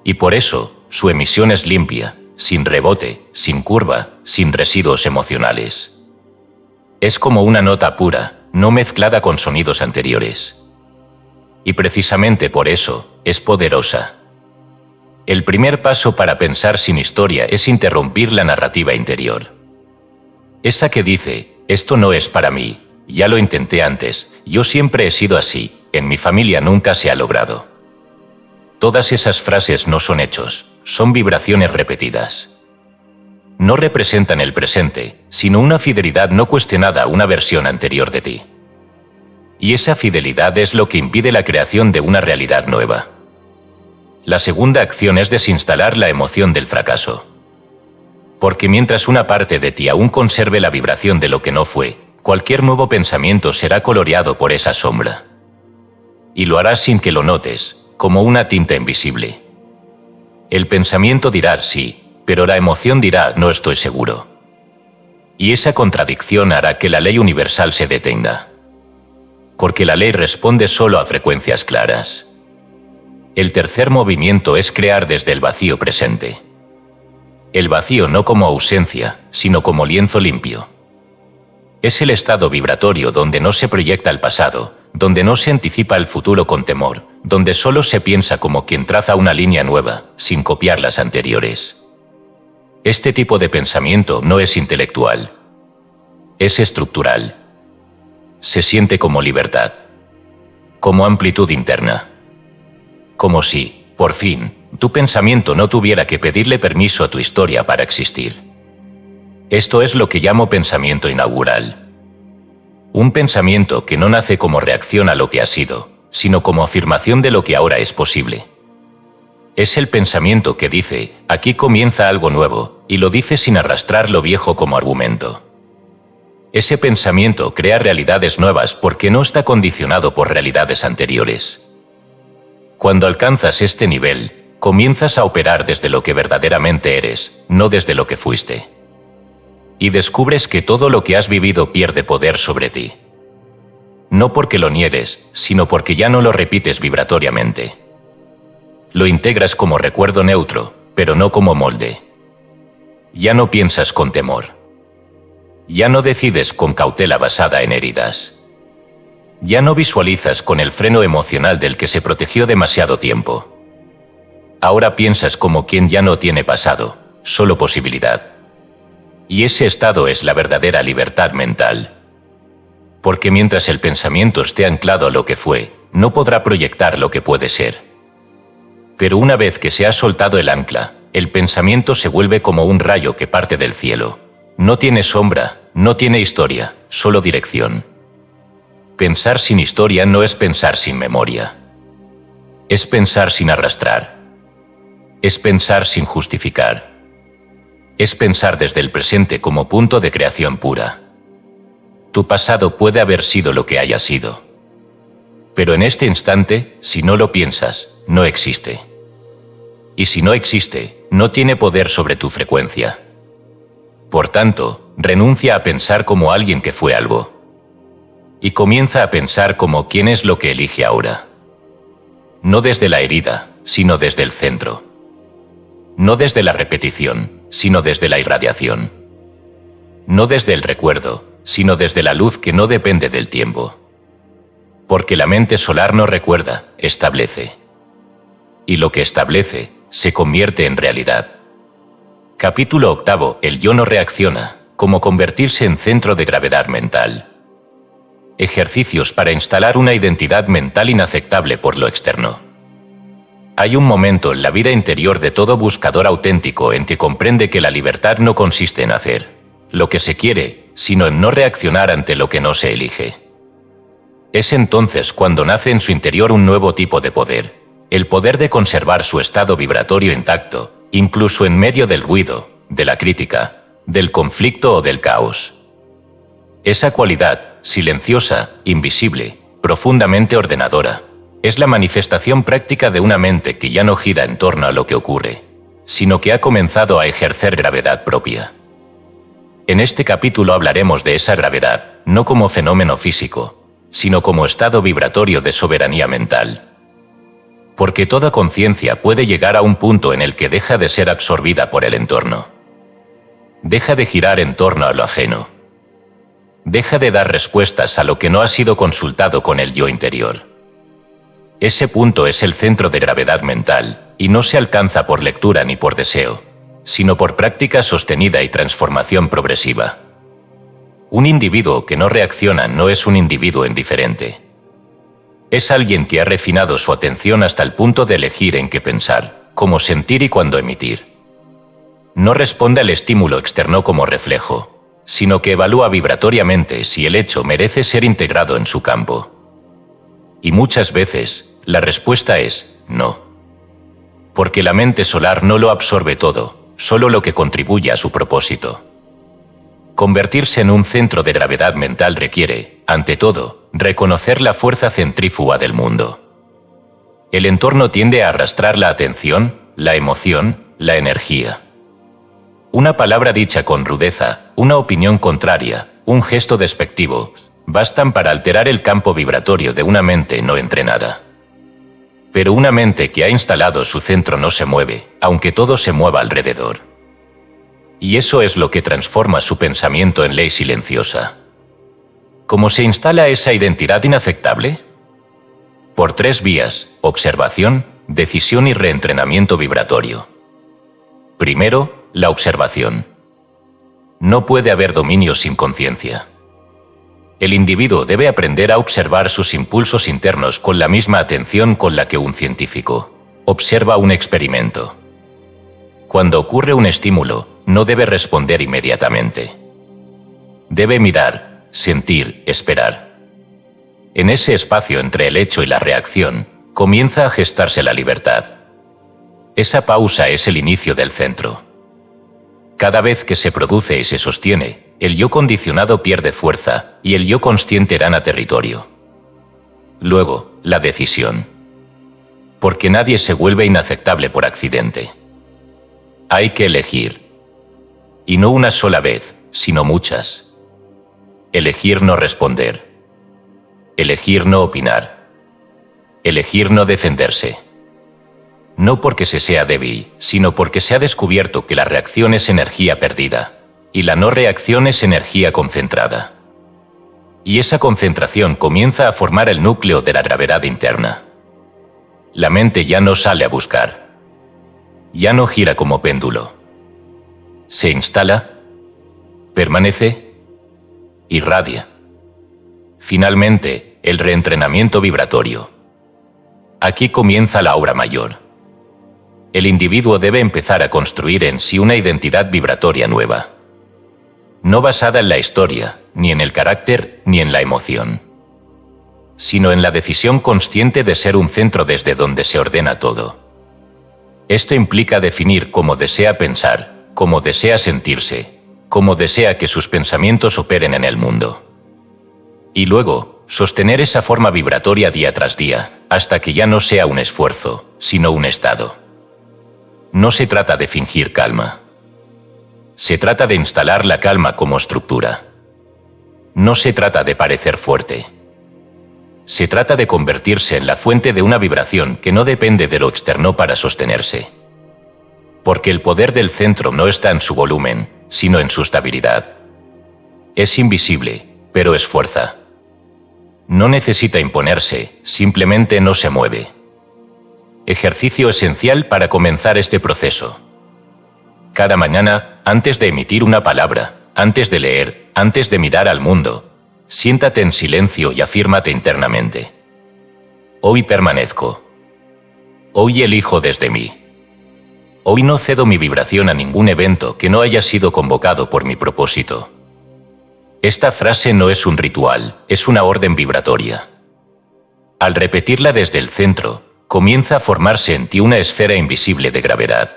Y por eso, su emisión es limpia, sin rebote, sin curva, sin residuos emocionales. Es como una nota pura, no mezclada con sonidos anteriores. Y precisamente por eso, es poderosa. El primer paso para pensar sin historia es interrumpir la narrativa interior. Esa que dice, esto no es para mí, ya lo intenté antes, yo siempre he sido así, en mi familia nunca se ha logrado. Todas esas frases no son hechos, son vibraciones repetidas. No representan el presente, sino una fidelidad no cuestionada a una versión anterior de ti. Y esa fidelidad es lo que impide la creación de una realidad nueva. La segunda acción es desinstalar la emoción del fracaso. Porque mientras una parte de ti aún conserve la vibración de lo que no fue, cualquier nuevo pensamiento será coloreado por esa sombra. Y lo harás sin que lo notes, como una tinta invisible. El pensamiento dirá sí, pero la emoción dirá no estoy seguro. Y esa contradicción hará que la ley universal se detenga. Porque la ley responde solo a frecuencias claras. El tercer movimiento es crear desde el vacío presente. El vacío no como ausencia, sino como lienzo limpio. Es el estado vibratorio donde no se proyecta el pasado, donde no se anticipa el futuro con temor, donde solo se piensa como quien traza una línea nueva, sin copiar las anteriores. Este tipo de pensamiento no es intelectual. Es estructural. Se siente como libertad. Como amplitud interna. Como si, por fin, tu pensamiento no tuviera que pedirle permiso a tu historia para existir. Esto es lo que llamo pensamiento inaugural. Un pensamiento que no nace como reacción a lo que ha sido, sino como afirmación de lo que ahora es posible. Es el pensamiento que dice, aquí comienza algo nuevo, y lo dice sin arrastrar lo viejo como argumento. Ese pensamiento crea realidades nuevas porque no está condicionado por realidades anteriores. Cuando alcanzas este nivel, comienzas a operar desde lo que verdaderamente eres, no desde lo que fuiste. Y descubres que todo lo que has vivido pierde poder sobre ti. No porque lo niegues, sino porque ya no lo repites vibratoriamente. Lo integras como recuerdo neutro, pero no como molde. Ya no piensas con temor. Ya no decides con cautela basada en heridas. Ya no visualizas con el freno emocional del que se protegió demasiado tiempo. Ahora piensas como quien ya no tiene pasado, solo posibilidad. Y ese estado es la verdadera libertad mental. Porque mientras el pensamiento esté anclado a lo que fue, no podrá proyectar lo que puede ser. Pero una vez que se ha soltado el ancla, el pensamiento se vuelve como un rayo que parte del cielo. No tiene sombra, no tiene historia, solo dirección. Pensar sin historia no es pensar sin memoria. Es pensar sin arrastrar. Es pensar sin justificar. Es pensar desde el presente como punto de creación pura. Tu pasado puede haber sido lo que haya sido. Pero en este instante, si no lo piensas, no existe. Y si no existe, no tiene poder sobre tu frecuencia. Por tanto, renuncia a pensar como alguien que fue algo. Y comienza a pensar como quién es lo que elige ahora. No desde la herida, sino desde el centro. No desde la repetición, sino desde la irradiación. No desde el recuerdo, sino desde la luz que no depende del tiempo. Porque la mente solar no recuerda, establece. Y lo que establece, se convierte en realidad. Capítulo 8. El yo no reacciona, cómo convertirse en centro de gravedad mental. Ejercicios para instalar una identidad mental inaceptable por lo externo. Hay un momento en la vida interior de todo buscador auténtico en que comprende que la libertad no consiste en hacer lo que se quiere, sino en no reaccionar ante lo que no se elige. Es entonces cuando nace en su interior un nuevo tipo de poder, el poder de conservar su estado vibratorio intacto, incluso en medio del ruido, de la crítica, del conflicto o del caos. Esa cualidad, silenciosa, invisible, profundamente ordenadora, es la manifestación práctica de una mente que ya no gira en torno a lo que ocurre, sino que ha comenzado a ejercer gravedad propia. En este capítulo hablaremos de esa gravedad, no como fenómeno físico, sino como estado vibratorio de soberanía mental. Porque toda conciencia puede llegar a un punto en el que deja de ser absorbida por el entorno. Deja de girar en torno a lo ajeno. Deja de dar respuestas a lo que no ha sido consultado con el yo interior. Ese punto es el centro de gravedad mental, y no se alcanza por lectura ni por deseo, sino por práctica sostenida y transformación progresiva. Un individuo que no reacciona no es un individuo indiferente. Es alguien que ha refinado su atención hasta el punto de elegir en qué pensar, cómo sentir y cuándo emitir. No responde al estímulo externo como reflejo, sino que evalúa vibratoriamente si el hecho merece ser integrado en su campo. Y muchas veces, la respuesta es no. Porque la mente solar no lo absorbe todo, solo lo que contribuye a su propósito. Convertirse en un centro de gravedad mental requiere, ante todo, reconocer la fuerza centrífuga del mundo. El entorno tiende a arrastrar la atención, la emoción, la energía. Una palabra dicha con rudeza, una opinión contraria, un gesto despectivo, bastan para alterar el campo vibratorio de una mente no entrenada. Pero una mente que ha instalado su centro no se mueve, aunque todo se mueva alrededor. Y eso es lo que transforma su pensamiento en ley silenciosa. ¿Cómo se instala esa identidad inafectable? Por 3 vías: observación, decisión y reentrenamiento vibratorio. Primero, la observación. No puede haber dominio sin conciencia. El individuo debe aprender a observar sus impulsos internos con la misma atención con la que un científico observa un experimento. Cuando ocurre un estímulo, no debe responder inmediatamente. Debe mirar, sentir, esperar. En ese espacio entre el hecho y la reacción, comienza a gestarse la libertad. Esa pausa es el inicio del centro. Cada vez que se produce y se sostiene, el yo condicionado pierde fuerza y el yo consciente gana territorio. Luego, la decisión. Porque nadie se vuelve inaceptable por accidente. Hay que elegir. Y no una sola vez, sino muchas. Elegir no responder. Elegir no opinar. Elegir no defenderse. No porque se sea débil, sino porque se ha descubierto que la reacción es energía perdida, y la no reacción es energía concentrada. Y esa concentración comienza a formar el núcleo de la gravedad interna. La mente ya no sale a buscar. Ya no gira como péndulo. Se instala, permanece, irradia. Finalmente, el reentrenamiento vibratorio. Aquí comienza la obra mayor. El individuo debe empezar a construir en sí una identidad vibratoria nueva. No basada en la historia, ni en el carácter, ni en la emoción, sino en la decisión consciente de ser un centro desde donde se ordena todo. Esto implica definir cómo desea pensar, cómo desea sentirse, cómo desea que sus pensamientos operen en el mundo. Y luego, sostener esa forma vibratoria día tras día, hasta que ya no sea un esfuerzo, sino un estado. No se trata de fingir calma. Se trata de instalar la calma como estructura. No se trata de parecer fuerte. Se trata de convertirse en la fuente de una vibración que no depende de lo externo para sostenerse. Porque el poder del centro no está en su volumen, sino en su estabilidad. Es invisible, pero es fuerza. No necesita imponerse, simplemente no se mueve. Ejercicio esencial para comenzar este proceso. Cada mañana, antes de emitir una palabra, antes de leer, antes de mirar al mundo, siéntate en silencio y afírmate internamente. Hoy permanezco. Hoy elijo desde mí. Hoy no cedo mi vibración a ningún evento que no haya sido convocado por mi propósito. Esta frase no es un ritual, es una orden vibratoria. Al repetirla desde el centro, comienza a formarse en ti una esfera invisible de gravedad.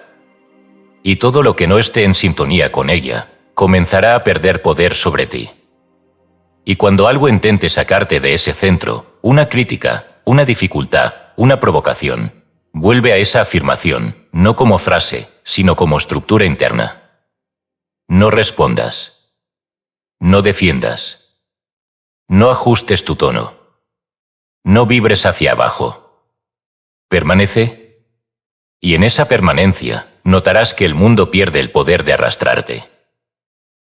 Y todo lo que no esté en sintonía con ella, comenzará a perder poder sobre ti. Y cuando algo intente sacarte de ese centro, una crítica, una dificultad, una provocación, vuelve a esa afirmación, no como frase, sino como estructura interna. No respondas. No defiendas. No ajustes tu tono. No vibres hacia abajo. Permanece, y en esa permanencia notarás que el mundo pierde el poder de arrastrarte.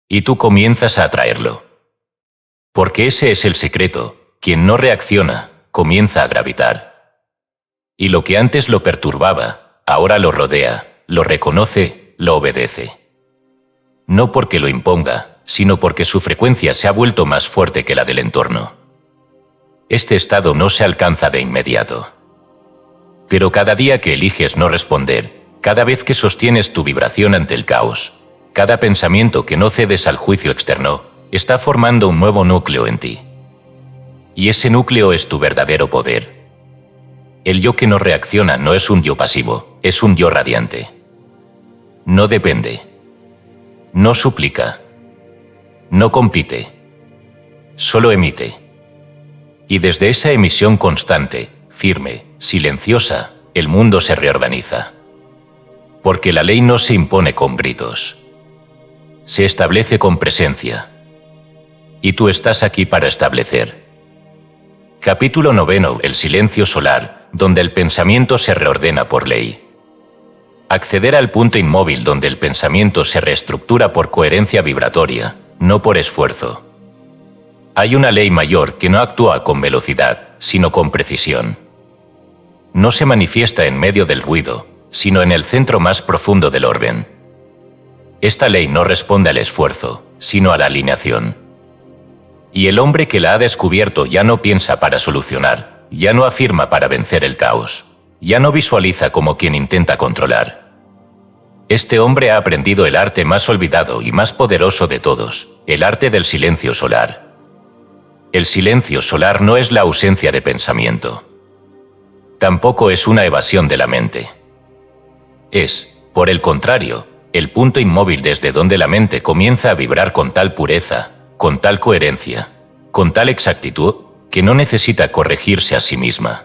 Y tú comienzas a atraerlo. Porque ese es el secreto, quien no reacciona, comienza a gravitar. Y lo que antes lo perturbaba, ahora lo rodea, lo reconoce, lo obedece. No porque lo imponga, sino porque su frecuencia se ha vuelto más fuerte que la del entorno. Este estado no se alcanza de inmediato. Pero cada día que eliges no responder, cada vez que sostienes tu vibración ante el caos, cada pensamiento que no cedes al juicio externo, está formando un nuevo núcleo en ti. Y ese núcleo es tu verdadero poder. El yo que no reacciona no es un yo pasivo, es un yo radiante. No depende. No suplica. No compite. Solo emite. Y desde esa emisión constante, firme, silenciosa, el mundo se reorganiza. Porque la ley no se impone con gritos. Se establece con presencia. Y tú estás aquí para establecer. Capítulo 9. El silencio solar, donde el pensamiento se reordena por ley. Acceder al punto inmóvil donde el pensamiento se reestructura por coherencia vibratoria, no por esfuerzo. Hay una ley mayor que no actúa con velocidad, sino con precisión. No se manifiesta en medio del ruido, sino en el centro más profundo del orden. Esta ley no responde al esfuerzo, sino a la alineación. Y el hombre que la ha descubierto ya no piensa para solucionar, ya no afirma para vencer el caos, ya no visualiza como quien intenta controlar. Este hombre ha aprendido el arte más olvidado y más poderoso de todos, el arte del silencio solar. El silencio solar no es la ausencia de pensamiento. Tampoco es una evasión de la mente. Es, por el contrario, el punto inmóvil desde donde la mente comienza a vibrar con tal pureza, con tal coherencia, con tal exactitud, que no necesita corregirse a sí misma.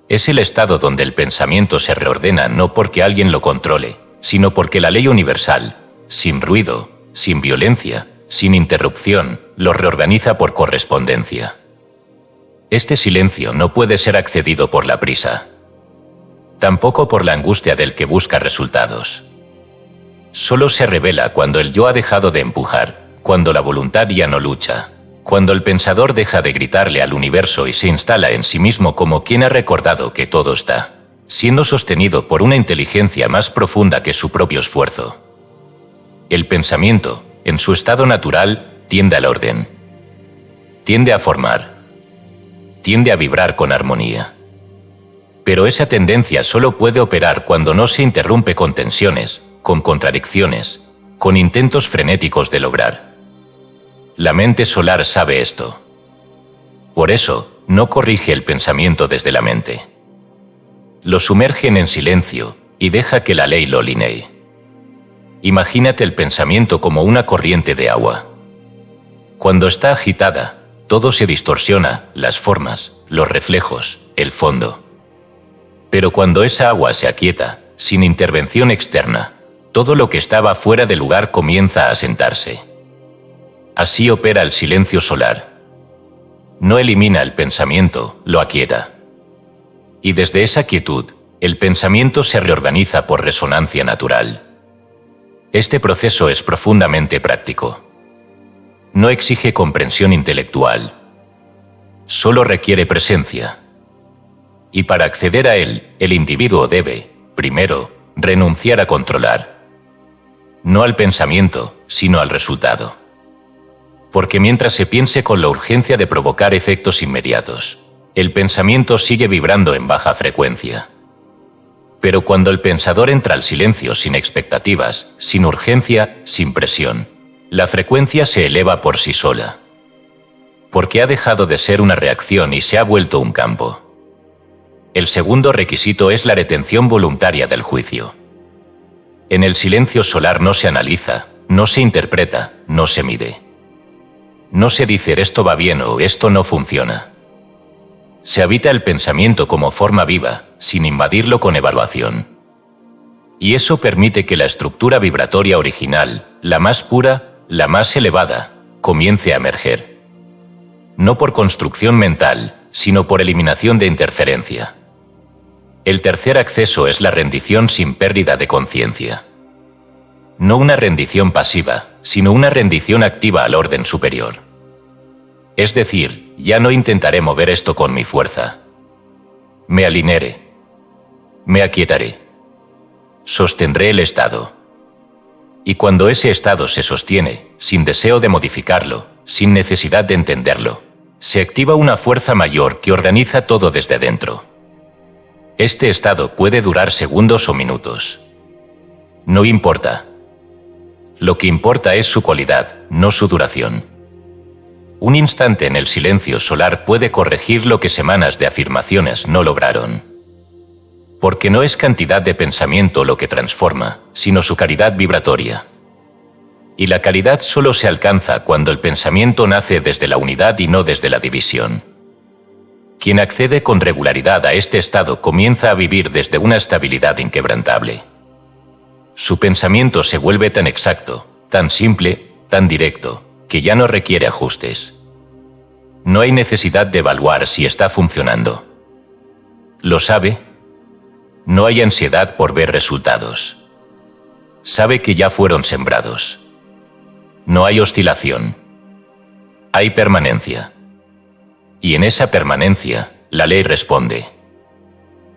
Es el estado donde el pensamiento se reordena no porque alguien lo controle, sino porque la ley universal, sin ruido, sin violencia, sin interrupción, lo reorganiza por correspondencia. Este silencio no puede ser accedido por la prisa. Tampoco por la angustia del que busca resultados. Solo se revela cuando el yo ha dejado de empujar, cuando la voluntad ya no lucha, cuando el pensador deja de gritarle al universo y se instala en sí mismo como quien ha recordado que todo está, siendo sostenido por una inteligencia más profunda que su propio esfuerzo. El pensamiento, en su estado natural, tiende al orden. Tiende a formar. Tiende a vibrar con armonía. Pero esa tendencia solo puede operar cuando no se interrumpe con tensiones, con contradicciones, con intentos frenéticos de lograr. La mente solar sabe esto. Por eso, no corrige el pensamiento desde la mente. Lo sumergen en silencio y deja que la ley lo alinee. Imagínate el pensamiento como una corriente de agua. Cuando está agitada, todo se distorsiona, las formas, los reflejos, el fondo. Pero cuando esa agua se aquieta, sin intervención externa, todo lo que estaba fuera de lugar comienza a asentarse. Así opera el silencio solar. No elimina el pensamiento, lo aquieta. Y desde esa quietud, el pensamiento se reorganiza por resonancia natural. Este proceso es profundamente práctico. No exige comprensión intelectual. Solo requiere presencia. Y para acceder a él, el individuo debe, primero, renunciar a controlar. No al pensamiento, sino al resultado. Porque mientras se piense con la urgencia de provocar efectos inmediatos, el pensamiento sigue vibrando en baja frecuencia. Pero cuando el pensador entra al silencio sin expectativas, sin urgencia, sin presión, la frecuencia se eleva por sí sola. Porque ha dejado de ser una reacción y se ha vuelto un campo. El segundo requisito es la retención voluntaria del juicio. En el silencio solar no se analiza, no se interpreta, no se mide. No se dice esto va bien o esto no funciona. Se habita el pensamiento como forma viva, sin invadirlo con evaluación. Y eso permite que la estructura vibratoria original, la más pura, la más elevada, comience a emerger. No por construcción mental, sino por eliminación de interferencia. El tercer acceso es la rendición sin pérdida de conciencia. No una rendición pasiva, sino una rendición activa al orden superior. Es decir, ya no intentaré mover esto con mi fuerza. Me alinearé. Me aquietaré. Sostendré el estado. Y cuando ese estado se sostiene, sin deseo de modificarlo, sin necesidad de entenderlo, se activa una fuerza mayor que organiza todo desde dentro. Este estado puede durar segundos o minutos. No importa. Lo que importa es su cualidad, no su duración. Un instante en el silencio solar puede corregir lo que semanas de afirmaciones no lograron. Porque no es cantidad de pensamiento lo que transforma, sino su calidad vibratoria. Y la calidad solo se alcanza cuando el pensamiento nace desde la unidad y no desde la división. Quien accede con regularidad a este estado comienza a vivir desde una estabilidad inquebrantable. Su pensamiento se vuelve tan exacto, tan simple, tan directo, que ya no requiere ajustes. No hay necesidad de evaluar si está funcionando. ¿Lo sabe? No hay ansiedad por ver resultados. Sabe que ya fueron sembrados. No hay oscilación. Hay permanencia. Y en esa permanencia, la ley responde.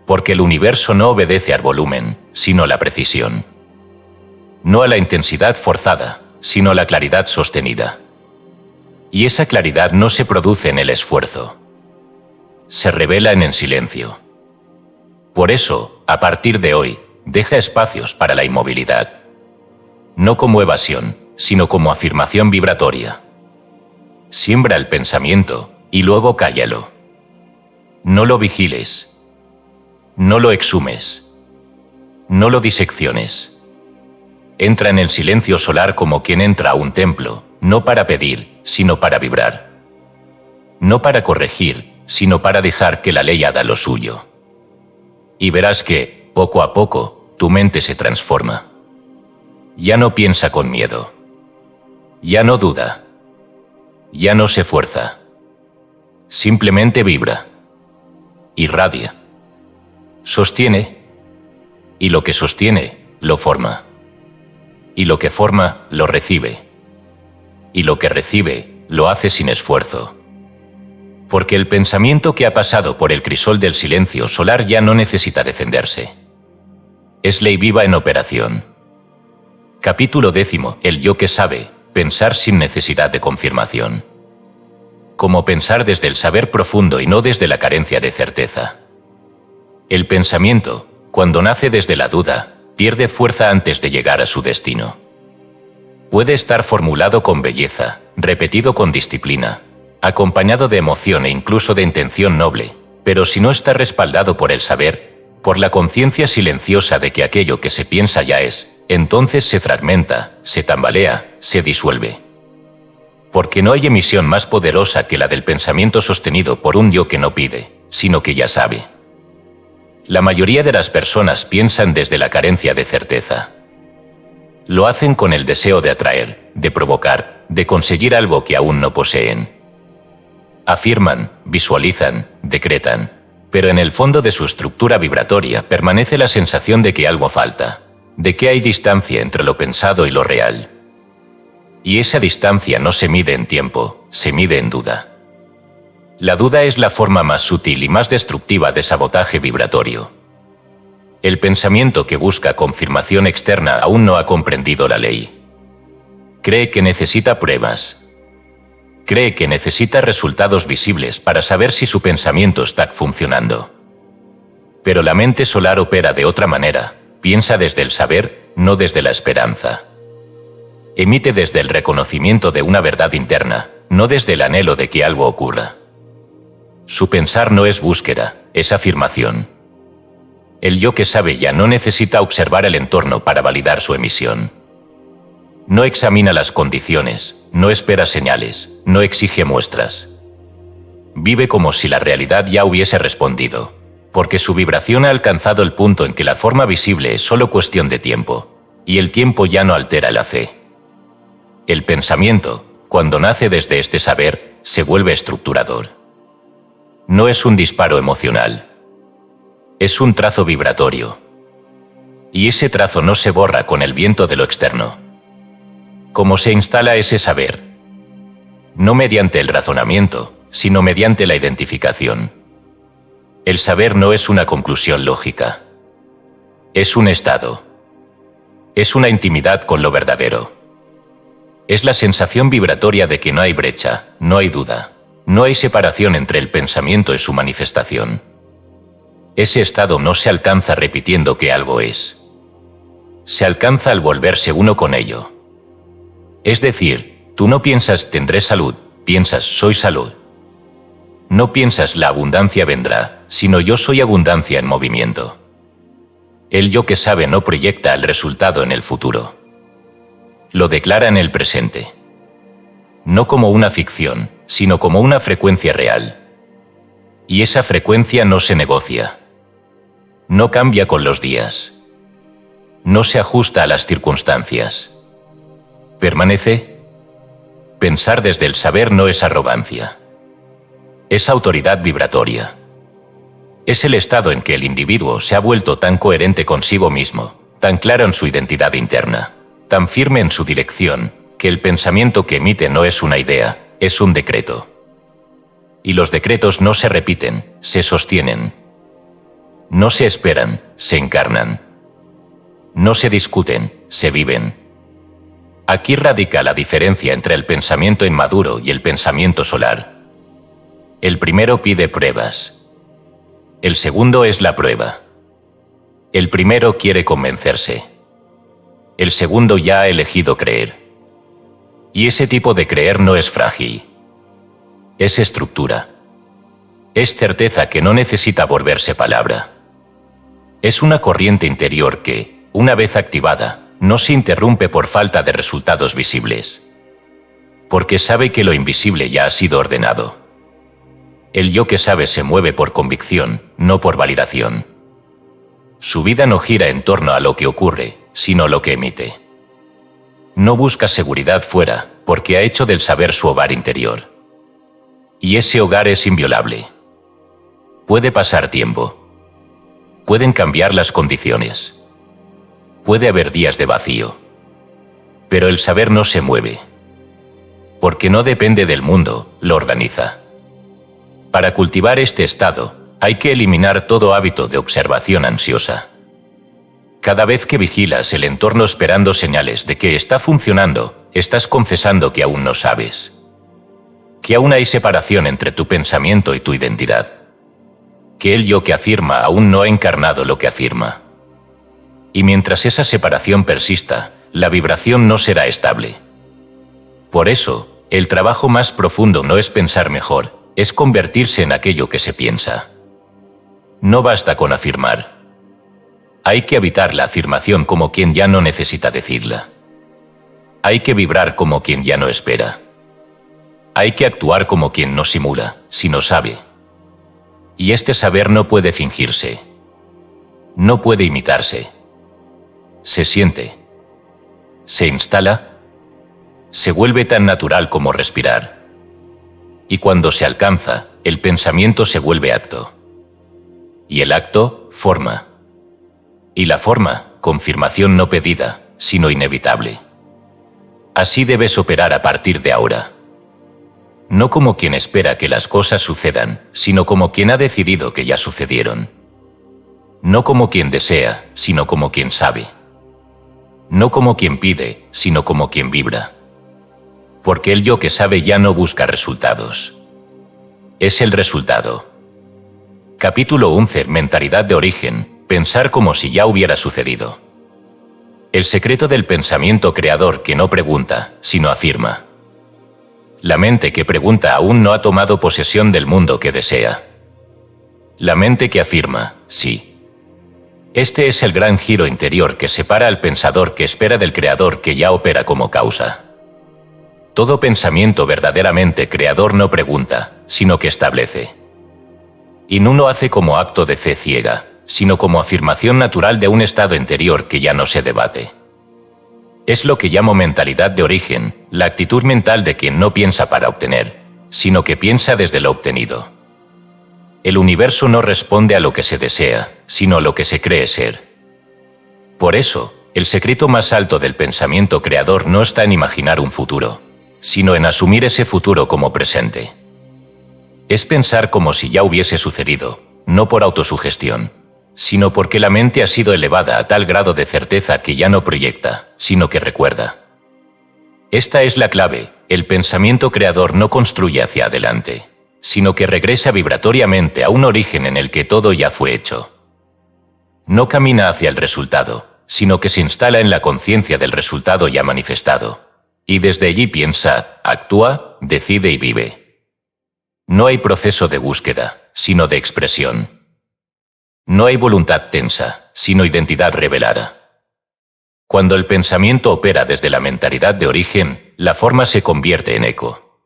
Porque el universo no obedece al volumen, sino a la precisión. No a la intensidad forzada, sino a la claridad sostenida. Y esa claridad no se produce en el esfuerzo. Se revela en el silencio. Por eso, a partir de hoy, deja espacios para la inmovilidad. No como evasión, sino como afirmación vibratoria. Siembra el pensamiento y luego cállalo. No lo vigiles. No lo exhumes. No lo disecciones. Entra en el silencio solar como quien entra a un templo, no para pedir, sino para vibrar. No para corregir, sino para dejar que la ley haga lo suyo. Y verás que, poco a poco, tu mente se transforma. Ya no piensa con miedo. Ya no duda. Ya no se fuerza. Simplemente vibra. Irradia. Sostiene. Y lo que sostiene, lo forma. Y lo que forma, lo recibe. Y lo que recibe, lo hace sin esfuerzo. Porque el pensamiento que ha pasado por el crisol del silencio solar ya no necesita defenderse. Es ley viva en operación. Capítulo 10. El yo que sabe, pensar sin necesidad de confirmación. Como pensar desde el saber profundo y no desde la carencia de certeza. El pensamiento, cuando nace desde la duda, pierde fuerza antes de llegar a su destino. Puede estar formulado con belleza, repetido con disciplina, acompañado de emoción e incluso de intención noble, pero si no está respaldado por el saber, por la conciencia silenciosa de que aquello que se piensa ya es, entonces se fragmenta, se tambalea, se disuelve. Porque no hay emisión más poderosa que la del pensamiento sostenido por un yo que no pide, sino que ya sabe. La mayoría de las personas piensan desde la carencia de certeza. Lo hacen con el deseo de atraer, de provocar, de conseguir algo que aún no poseen. Afirman, visualizan, decretan, pero en el fondo de su estructura vibratoria permanece la sensación de que algo falta, de que hay distancia entre lo pensado y lo real. Y esa distancia no se mide en tiempo, se mide en duda. La duda es la forma más sutil y más destructiva de sabotaje vibratorio. El pensamiento que busca confirmación externa aún no ha comprendido la ley. Cree que necesita pruebas. Cree que necesita resultados visibles para saber si su pensamiento está funcionando. Pero la mente solar opera de otra manera, piensa desde el saber, no desde la esperanza. Emite desde el reconocimiento de una verdad interna, no desde el anhelo de que algo ocurra. Su pensar no es búsqueda, es afirmación. El yo que sabe ya no necesita observar el entorno para validar su emisión. No examina las condiciones, no espera señales, no exige muestras. Vive como si la realidad ya hubiese respondido, porque su vibración ha alcanzado el punto en que la forma visible es solo cuestión de tiempo, y el tiempo ya no altera la fe. El pensamiento, cuando nace desde este saber, se vuelve estructurador. No es un disparo emocional. Es un trazo vibratorio. Y ese trazo no se borra con el viento de lo externo. ¿Cómo se instala ese saber? No mediante el razonamiento, sino mediante la identificación. El saber no es una conclusión lógica. Es un estado. Es una intimidad con lo verdadero. Es la sensación vibratoria de que no hay brecha, no hay duda. No hay separación entre el pensamiento y su manifestación. Ese estado no se alcanza repitiendo que algo es. Se alcanza al volverse uno con ello. Es decir, tú no piensas tendré salud, piensas soy salud. No piensas la abundancia vendrá, sino yo soy abundancia en movimiento. El yo que sabe no proyecta el resultado en el futuro. Lo declara en el presente. No como una ficción, sino como una frecuencia real. Y esa frecuencia no se negocia. No cambia con los días. No se ajusta a las circunstancias. ¿Permanece? Pensar desde el saber no es arrogancia. Es autoridad vibratoria. Es el estado en que el individuo se ha vuelto tan coherente consigo mismo, tan claro en su identidad interna, tan firme en su dirección, que el pensamiento que emite no es una idea, es un decreto. Y los decretos no se repiten, se sostienen. No se esperan, se encarnan. No se discuten, se viven. Aquí radica la diferencia entre el pensamiento inmaduro y el pensamiento solar. El primero pide pruebas. El segundo es la prueba. El primero quiere convencerse. El segundo ya ha elegido creer. Y ese tipo de creer no es frágil. Es estructura. Es certeza que no necesita volverse palabra. Es una corriente interior que, una vez activada, no se interrumpe por falta de resultados visibles. Porque sabe que lo invisible ya ha sido ordenado. El yo que sabe se mueve por convicción, no por validación. Su vida no gira en torno a lo que ocurre, sino lo que emite. No busca seguridad fuera, porque ha hecho del saber su hogar interior. Y ese hogar es inviolable. Puede pasar tiempo. Pueden cambiar las condiciones. Puede haber días de vacío. Pero el saber no se mueve. Porque no depende del mundo, lo organiza. Para cultivar este estado, hay que eliminar todo hábito de observación ansiosa. Cada vez que vigilas el entorno esperando señales de que está funcionando, estás confesando que aún no sabes. Que aún hay separación entre tu pensamiento y tu identidad. Que el yo que afirma aún no ha encarnado lo que afirma. Y mientras esa separación persista, la vibración no será estable. Por eso, el trabajo más profundo no es pensar mejor, es convertirse en aquello que se piensa. No basta con afirmar. Hay que habitar la afirmación como quien ya no necesita decirla. Hay que vibrar como quien ya no espera. Hay que actuar como quien no simula, sino sabe. Y este saber no puede fingirse. No puede imitarse. Se siente. Se instala. Se vuelve tan natural como respirar. Y cuando se alcanza, el pensamiento se vuelve acto. Y el acto, forma. Y la forma, confirmación no pedida, sino inevitable. Así debes operar a partir de ahora. No como quien espera que las cosas sucedan, sino como quien ha decidido que ya sucedieron. No como quien desea, sino como quien sabe. No como quien pide, sino como quien vibra. Porque el yo que sabe ya no busca resultados. Es el resultado. Capítulo 11. Mentalidad de origen. Pensar como si ya hubiera sucedido. El secreto del pensamiento creador que no pregunta, sino afirma. La mente que pregunta aún no ha tomado posesión del mundo que desea. La mente que afirma, sí. Este es el gran giro interior que separa al pensador que espera del creador que ya opera como causa. Todo pensamiento verdaderamente creador no pregunta, sino que establece. Y no lo hace como acto de fe ciega, sino como afirmación natural de un estado interior que ya no se debate. Es lo que llamo mentalidad de origen, la actitud mental de quien no piensa para obtener, sino que piensa desde lo obtenido. El universo no responde a lo que se desea, sino a lo que se cree ser. Por eso, el secreto más alto del pensamiento creador no está en imaginar un futuro, sino en asumir ese futuro como presente. Es pensar como si ya hubiese sucedido, no por autosugestión, sino porque la mente ha sido elevada a tal grado de certeza que ya no proyecta, sino que recuerda. Esta es la clave: el pensamiento creador no construye hacia adelante, sino que regresa vibratoriamente a un origen en el que todo ya fue hecho. No camina hacia el resultado, sino que se instala en la conciencia del resultado ya manifestado, y desde allí piensa, actúa, decide y vive. No hay proceso de búsqueda, sino de expresión. No hay voluntad tensa, sino identidad revelada. Cuando el pensamiento opera desde la mentalidad de origen, la forma se convierte en eco.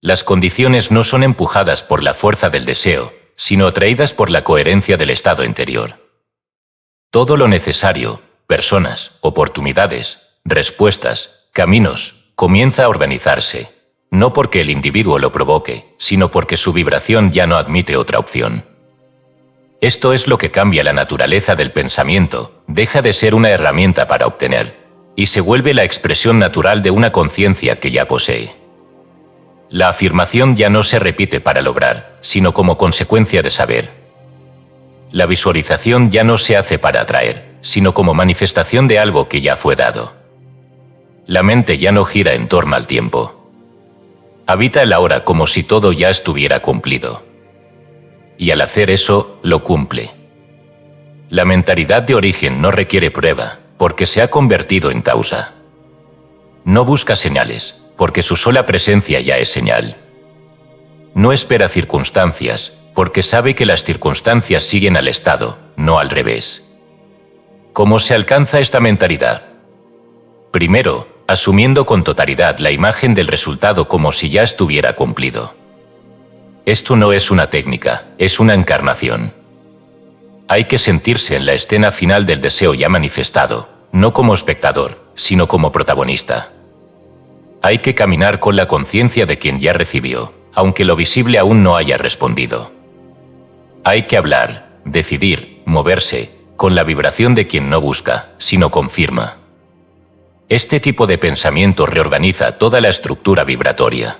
Las condiciones no son empujadas por la fuerza del deseo, sino atraídas por la coherencia del estado interior. Todo lo necesario, personas, oportunidades, respuestas, caminos, comienza a organizarse, no porque el individuo lo provoque, sino porque su vibración ya no admite otra opción. Esto es lo que cambia la naturaleza del pensamiento, deja de ser una herramienta para obtener, y se vuelve la expresión natural de una conciencia que ya posee. La afirmación ya no se repite para lograr, sino como consecuencia de saber. La visualización ya no se hace para atraer, sino como manifestación de algo que ya fue dado. La mente ya no gira en torno al tiempo. Habita el ahora como si todo ya estuviera cumplido. Y al hacer eso, lo cumple. La mentalidad de origen no requiere prueba, porque se ha convertido en causa. No busca señales, porque su sola presencia ya es señal. No espera circunstancias, porque sabe que las circunstancias siguen al estado, no al revés. ¿Cómo se alcanza esta mentalidad? Primero, asumiendo con totalidad la imagen del resultado como si ya estuviera cumplido. Esto no es una técnica, es una encarnación. Hay que sentirse en la escena final del deseo ya manifestado, no como espectador, sino como protagonista. Hay que caminar con la conciencia de quien ya recibió, aunque lo visible aún no haya respondido. Hay que hablar, decidir, moverse, con la vibración de quien no busca, sino confirma. Este tipo de pensamiento reorganiza toda la estructura vibratoria.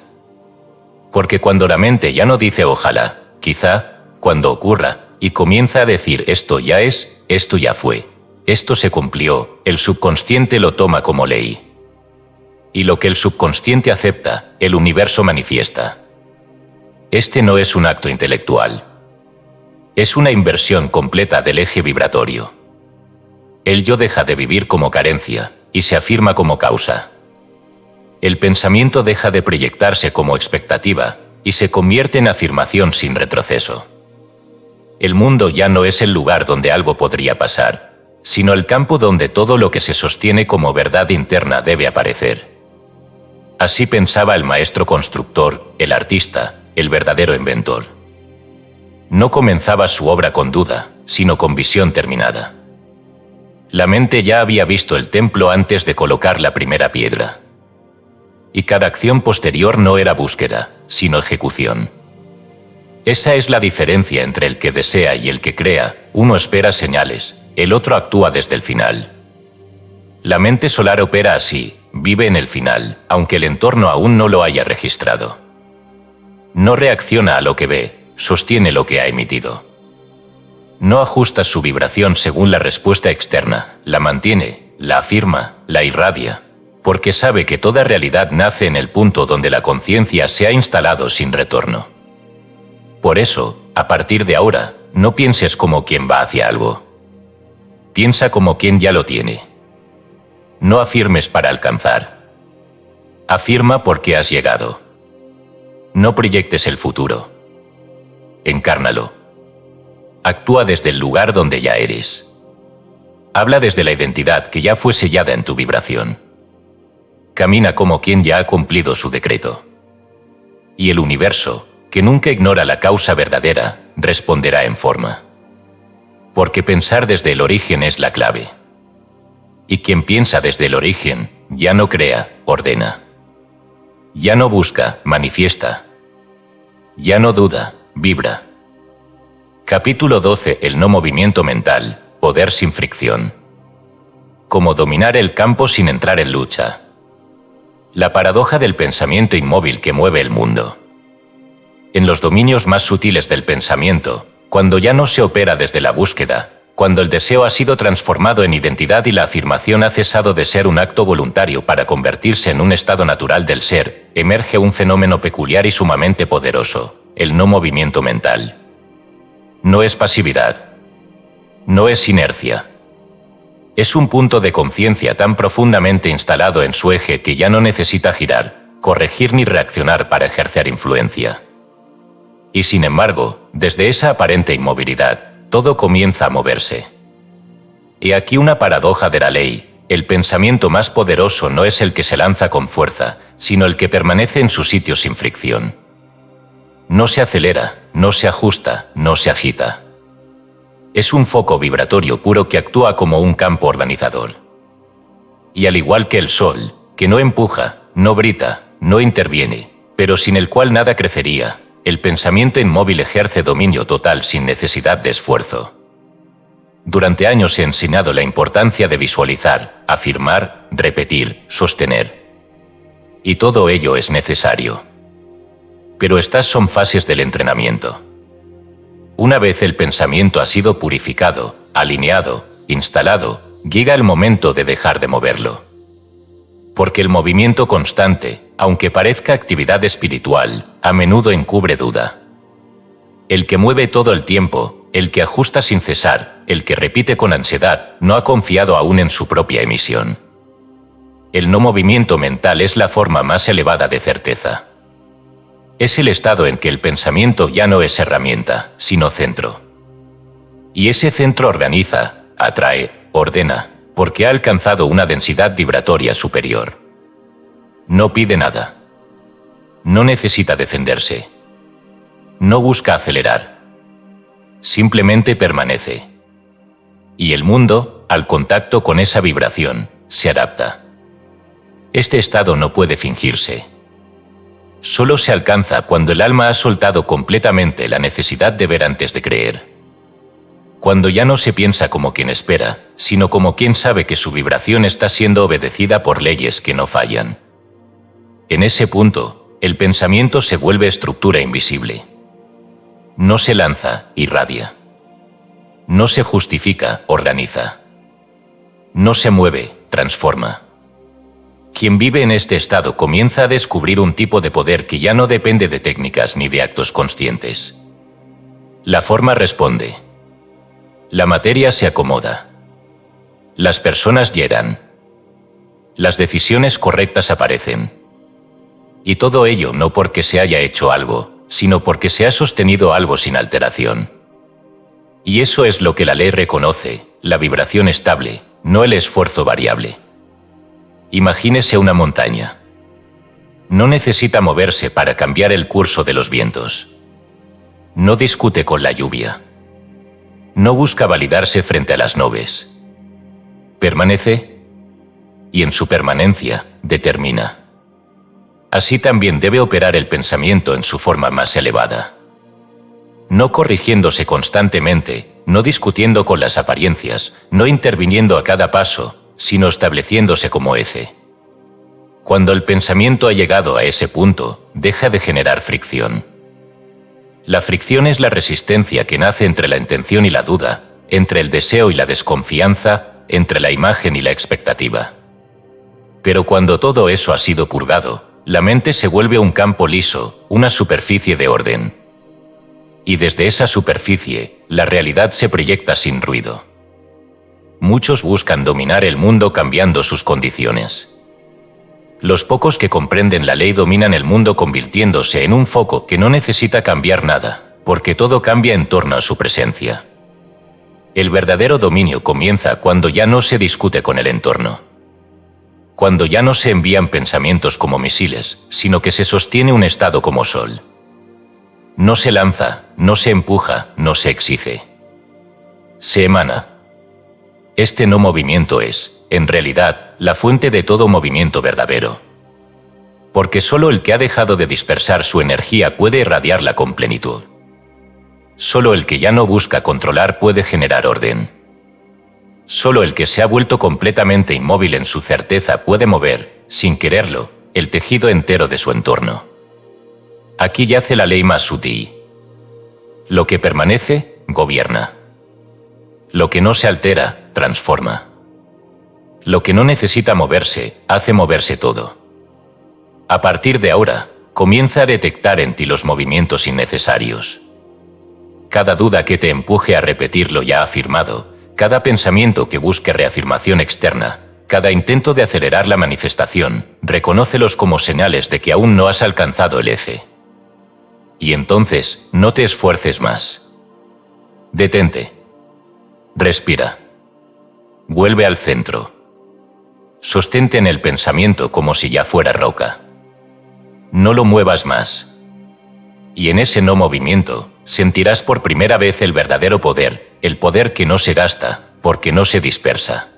Porque cuando la mente ya no dice ojalá, quizá, cuando ocurra, y comienza a decir esto ya es, esto ya fue, esto se cumplió, el subconsciente lo toma como ley. Y lo que el subconsciente acepta, el universo manifiesta. Este no es un acto intelectual. Es una inversión completa del eje vibratorio. El yo deja de vivir como carencia, y se afirma como causa. El pensamiento deja de proyectarse como expectativa, y se convierte en afirmación sin retroceso. El mundo ya no es el lugar donde algo podría pasar, sino el campo donde todo lo que se sostiene como verdad interna debe aparecer. Así pensaba el maestro constructor, el artista, el verdadero inventor. No comenzaba su obra con duda, sino con visión terminada. La mente ya había visto el templo antes de colocar la primera piedra. Y cada acción posterior no era búsqueda, sino ejecución. Esa es la diferencia entre el que desea y el que crea. Uno espera señales, el otro actúa desde el final. La mente solar opera así, vive en el final, aunque el entorno aún no lo haya registrado. No reacciona a lo que ve, sostiene lo que ha emitido. No ajusta su vibración según la respuesta externa, la mantiene, la afirma, la irradia, porque sabe que toda realidad nace en el punto donde la conciencia se ha instalado sin retorno. Por eso, a partir de ahora, no pienses como quien va hacia algo. Piensa como quien ya lo tiene. No afirmes para alcanzar. Afirma porque has llegado. No proyectes el futuro. Encárnalo. Actúa desde el lugar donde ya eres. Habla desde la identidad que ya fue sellada en tu vibración. Camina como quien ya ha cumplido su decreto. Y el universo, que nunca ignora la causa verdadera, responderá en forma. Porque pensar desde el origen es la clave. Y quien piensa desde el origen, ya no crea, ordena. Ya no busca, manifiesta. Ya no duda, vibra. Capítulo 12. El no movimiento mental, poder sin fricción. Cómo dominar el campo sin entrar en lucha. La paradoja del pensamiento inmóvil que mueve el mundo. En los dominios más sutiles del pensamiento, cuando ya no se opera desde la búsqueda, cuando el deseo ha sido transformado en identidad y la afirmación ha cesado de ser un acto voluntario para convertirse en un estado natural del ser, emerge un fenómeno peculiar y sumamente poderoso, el no movimiento mental. No es pasividad. No es inercia. Es un punto de conciencia tan profundamente instalado en su eje que ya no necesita girar, corregir ni reaccionar para ejercer influencia. Y sin embargo, desde esa aparente inmovilidad, todo comienza a moverse. Y aquí una paradoja de la ley: el pensamiento más poderoso no es el que se lanza con fuerza, sino el que permanece en su sitio sin fricción. No se acelera, no se ajusta, no se agita. Es un foco vibratorio puro que actúa como un campo organizador. Y al igual que el sol, que no empuja, no grita, no interviene, pero sin el cual nada crecería, el pensamiento inmóvil ejerce dominio total sin necesidad de esfuerzo. Durante años he enseñado la importancia de visualizar, afirmar, repetir, sostener. Y todo ello es necesario. Pero estas son fases del entrenamiento. Una vez el pensamiento ha sido purificado, alineado, instalado, llega el momento de dejar de moverlo. Porque el movimiento constante, aunque parezca actividad espiritual, a menudo encubre duda. El que mueve todo el tiempo, el que ajusta sin cesar, el que repite con ansiedad, no ha confiado aún en su propia emisión. El no movimiento mental es la forma más elevada de certeza. Es el estado en que el pensamiento ya no es herramienta, sino centro. Y ese centro organiza, atrae, ordena, porque ha alcanzado una densidad vibratoria superior. No pide nada. No necesita defenderse. No busca acelerar. Simplemente permanece. Y el mundo, al contacto con esa vibración, se adapta. Este estado no puede fingirse. Solo se alcanza cuando el alma ha soltado completamente la necesidad de ver antes de creer. Cuando ya no se piensa como quien espera, sino como quien sabe que su vibración está siendo obedecida por leyes que no fallan. En ese punto, el pensamiento se vuelve estructura invisible. No se lanza, irradia. No se justifica, organiza. No se mueve, transforma. Quien vive en este estado comienza a descubrir un tipo de poder que ya no depende de técnicas ni de actos conscientes. La forma responde. La materia se acomoda. Las personas llegan. Las decisiones correctas aparecen. Y todo ello no porque se haya hecho algo, sino porque se ha sostenido algo sin alteración. Y eso es lo que la ley reconoce, la vibración estable, no el esfuerzo variable. Imagínese una montaña. No necesita moverse para cambiar el curso de los vientos. No discute con la lluvia. No busca validarse frente a las nubes. Permanece y en su permanencia determina. Así también debe operar el pensamiento en su forma más elevada. No corrigiéndose constantemente, no discutiendo con las apariencias, no interviniendo a cada paso, sino estableciéndose como eje. Cuando el pensamiento ha llegado a ese punto, deja de generar fricción. La fricción es la resistencia que nace entre la intención y la duda, entre el deseo y la desconfianza, entre la imagen y la expectativa. Pero cuando todo eso ha sido purgado, la mente se vuelve un campo liso, una superficie de orden. Y desde esa superficie, la realidad se proyecta sin ruido. Muchos buscan dominar el mundo cambiando sus condiciones. Los pocos que comprenden la ley dominan el mundo convirtiéndose en un foco que no necesita cambiar nada, porque todo cambia en torno a su presencia. El verdadero dominio comienza cuando ya no se discute con el entorno. Cuando ya no se envían pensamientos como misiles, sino que se sostiene un estado como sol. No se lanza, no se empuja, no se exige. Se emana. Este no movimiento es, en realidad, la fuente de todo movimiento verdadero. Porque solo el que ha dejado de dispersar su energía puede irradiarla con plenitud. Solo el que ya no busca controlar puede generar orden. Solo el que se ha vuelto completamente inmóvil en su certeza puede mover, sin quererlo, el tejido entero de su entorno. Aquí yace la ley más sutil. Lo que permanece, gobierna. Lo que no se altera, transforma. Lo que no necesita moverse, hace moverse todo. A partir de ahora, comienza a detectar en ti los movimientos innecesarios. Cada duda que te empuje a repetir lo ya afirmado, cada pensamiento que busque reafirmación externa, cada intento de acelerar la manifestación, reconócelos como señales de que aún no has alcanzado el eje. Y entonces, no te esfuerces más. Detente. Respira. Vuelve al centro. Sostente en el pensamiento como si ya fuera roca. No lo muevas más. Y en ese no movimiento, sentirás por primera vez el verdadero poder, el poder que no se gasta, porque no se dispersa.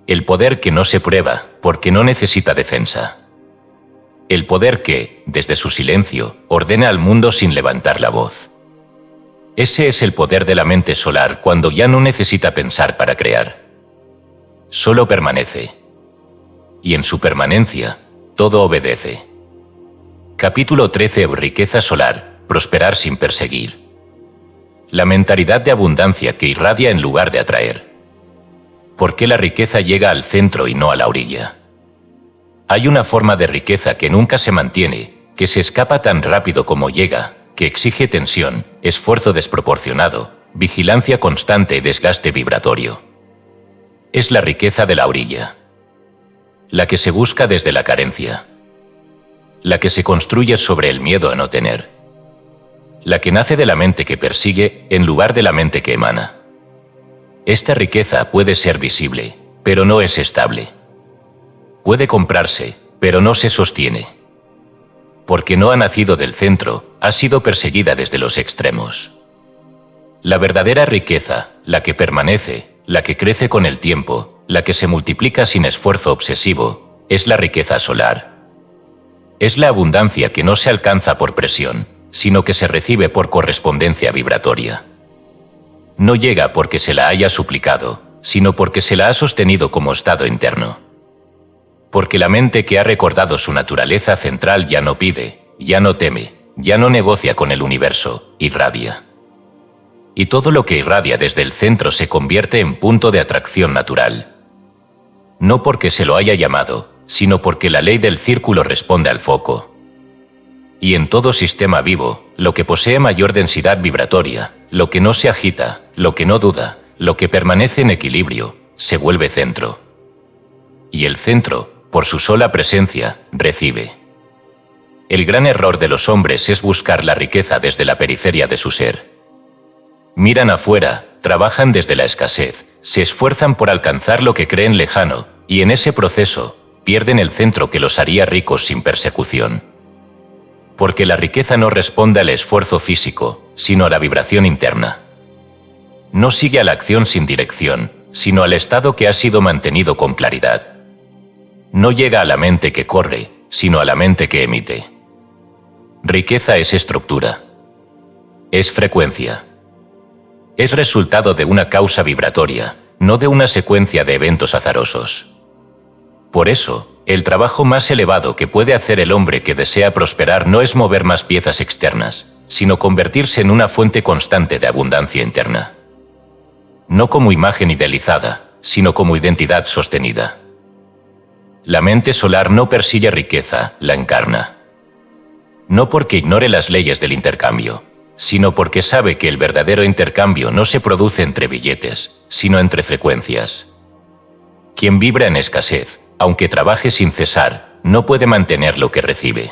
El poder que no se prueba, porque no necesita defensa. El poder que, desde su silencio, ordena al mundo sin levantar la voz. Ese es el poder de la mente solar cuando ya no necesita pensar para crear. Solo permanece. Y en su permanencia, todo obedece. Capítulo 13. Riqueza solar, prosperar sin perseguir. La mentalidad de abundancia que irradia en lugar de atraer. ¿Por qué la riqueza llega al centro y no a la orilla? Hay una forma de riqueza que nunca se mantiene, que se escapa tan rápido como llega, que exige tensión, esfuerzo desproporcionado, vigilancia constante y desgaste vibratorio. Es la riqueza de la orilla. La que se busca desde la carencia. La que se construye sobre el miedo a no tener. La que nace de la mente que persigue en lugar de la mente que emana. Esta riqueza puede ser visible, pero no es estable. Puede comprarse, pero no se sostiene. Porque no ha nacido del centro, ha sido perseguida desde los extremos. La verdadera riqueza, la que permanece, la que crece con el tiempo, la que se multiplica sin esfuerzo obsesivo, es la riqueza solar. Es la abundancia que no se alcanza por presión, sino que se recibe por correspondencia vibratoria. No llega porque se la haya suplicado, sino porque se la ha sostenido como estado interno. Porque la mente que ha recordado su naturaleza central ya no pide, ya no teme, ya no negocia con el universo, irradia. Y todo lo que irradia desde el centro se convierte en punto de atracción natural. No porque se lo haya llamado, sino porque la ley del círculo responde al foco. Y en todo sistema vivo, lo que posee mayor densidad vibratoria, lo que no se agita, lo que no duda, lo que permanece en equilibrio, se vuelve centro. Y el centro, por su sola presencia, recibe. El gran error de los hombres es buscar la riqueza desde la periferia de su ser. Miran afuera, trabajan desde la escasez, se esfuerzan por alcanzar lo que creen lejano, y en ese proceso, pierden el centro que los haría ricos sin persecución. Porque la riqueza no responde al esfuerzo físico, sino a la vibración interna. No sigue a la acción sin dirección, sino al estado que ha sido mantenido con claridad. No llega a la mente que corre, sino a la mente que emite. Riqueza es estructura. Es frecuencia. Es resultado de una causa vibratoria, no de una secuencia de eventos azarosos. Por eso, el trabajo más elevado que puede hacer el hombre que desea prosperar no es mover más piezas externas, sino convertirse en una fuente constante de abundancia interna. No como imagen idealizada, sino como identidad sostenida. La mente solar no persigue riqueza, la encarna. No porque ignore las leyes del intercambio, sino porque sabe que el verdadero intercambio no se produce entre billetes, sino entre frecuencias. Quien vibra en escasez, aunque trabaje sin cesar, no puede mantener lo que recibe.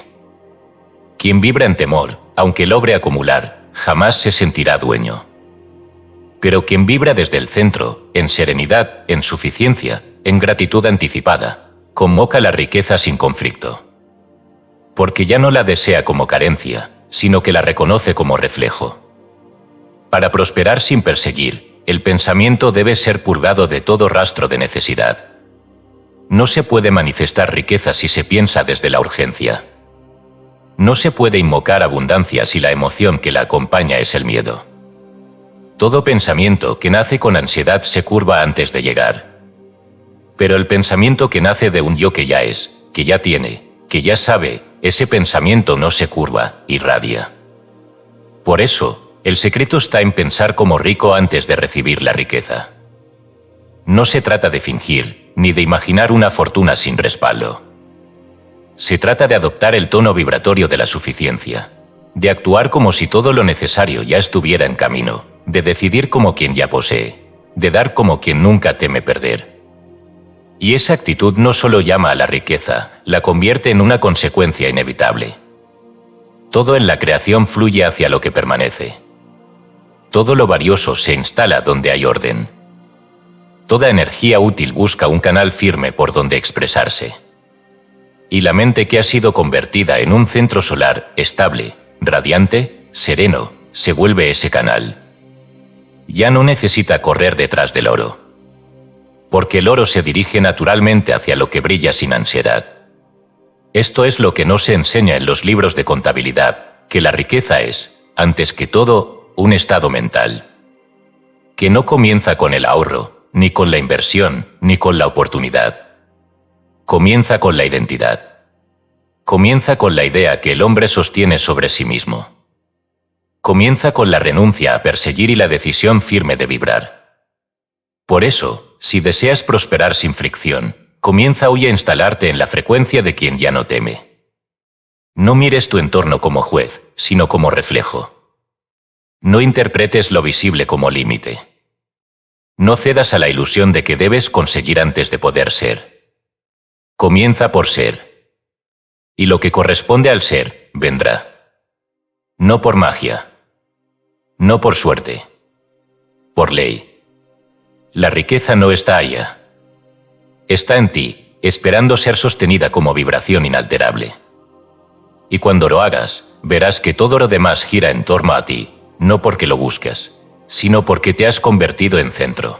Quien vibra en temor, aunque logre acumular, jamás se sentirá dueño. Pero quien vibra desde el centro, en serenidad, en suficiencia, en gratitud anticipada, convoca la riqueza sin conflicto. Porque ya no la desea como carencia, sino que la reconoce como reflejo. Para prosperar sin perseguir, el pensamiento debe ser purgado de todo rastro de necesidad. No se puede manifestar riqueza si se piensa desde la urgencia. No se puede invocar abundancia si la emoción que la acompaña es el miedo. Todo pensamiento que nace con ansiedad se curva antes de llegar. Pero el pensamiento que nace de un yo que ya es, que ya tiene, que ya sabe, ese pensamiento no se curva, irradia. Por eso, el secreto está en pensar como rico antes de recibir la riqueza. No se trata de fingir, ni de imaginar una fortuna sin respaldo. Se trata de adoptar el tono vibratorio de la suficiencia, de actuar como si todo lo necesario ya estuviera en camino, de decidir como quien ya posee, de dar como quien nunca teme perder. Y esa actitud no solo llama a la riqueza, la convierte en una consecuencia inevitable. Todo en la creación fluye hacia lo que permanece. Todo lo valioso se instala donde hay orden. Toda energía útil busca un canal firme por donde expresarse. Y la mente que ha sido convertida en un centro solar, estable, radiante, sereno, se vuelve ese canal. Ya no necesita correr detrás del oro. Porque el oro se dirige naturalmente hacia lo que brilla sin ansiedad. Esto es lo que no se enseña en los libros de contabilidad, que la riqueza es, antes que todo, un estado mental. Que no comienza con el ahorro, ni con la inversión, ni con la oportunidad. Comienza con la identidad. Comienza con la idea que el hombre sostiene sobre sí mismo. Comienza con la renuncia a perseguir y la decisión firme de vibrar. Por eso, si deseas prosperar sin fricción, comienza hoy a instalarte en la frecuencia de quien ya no teme. No mires tu entorno como juez, sino como reflejo. No interpretes lo visible como límite. No cedas a la ilusión de que debes conseguir antes de poder ser. Comienza por ser. Y lo que corresponde al ser, vendrá. No por magia. No por suerte. Por ley. La riqueza no está allá. Está en ti, esperando ser sostenida como vibración inalterable. Y cuando lo hagas, verás que todo lo demás gira en torno a ti, no porque lo buscas, sino porque te has convertido en centro.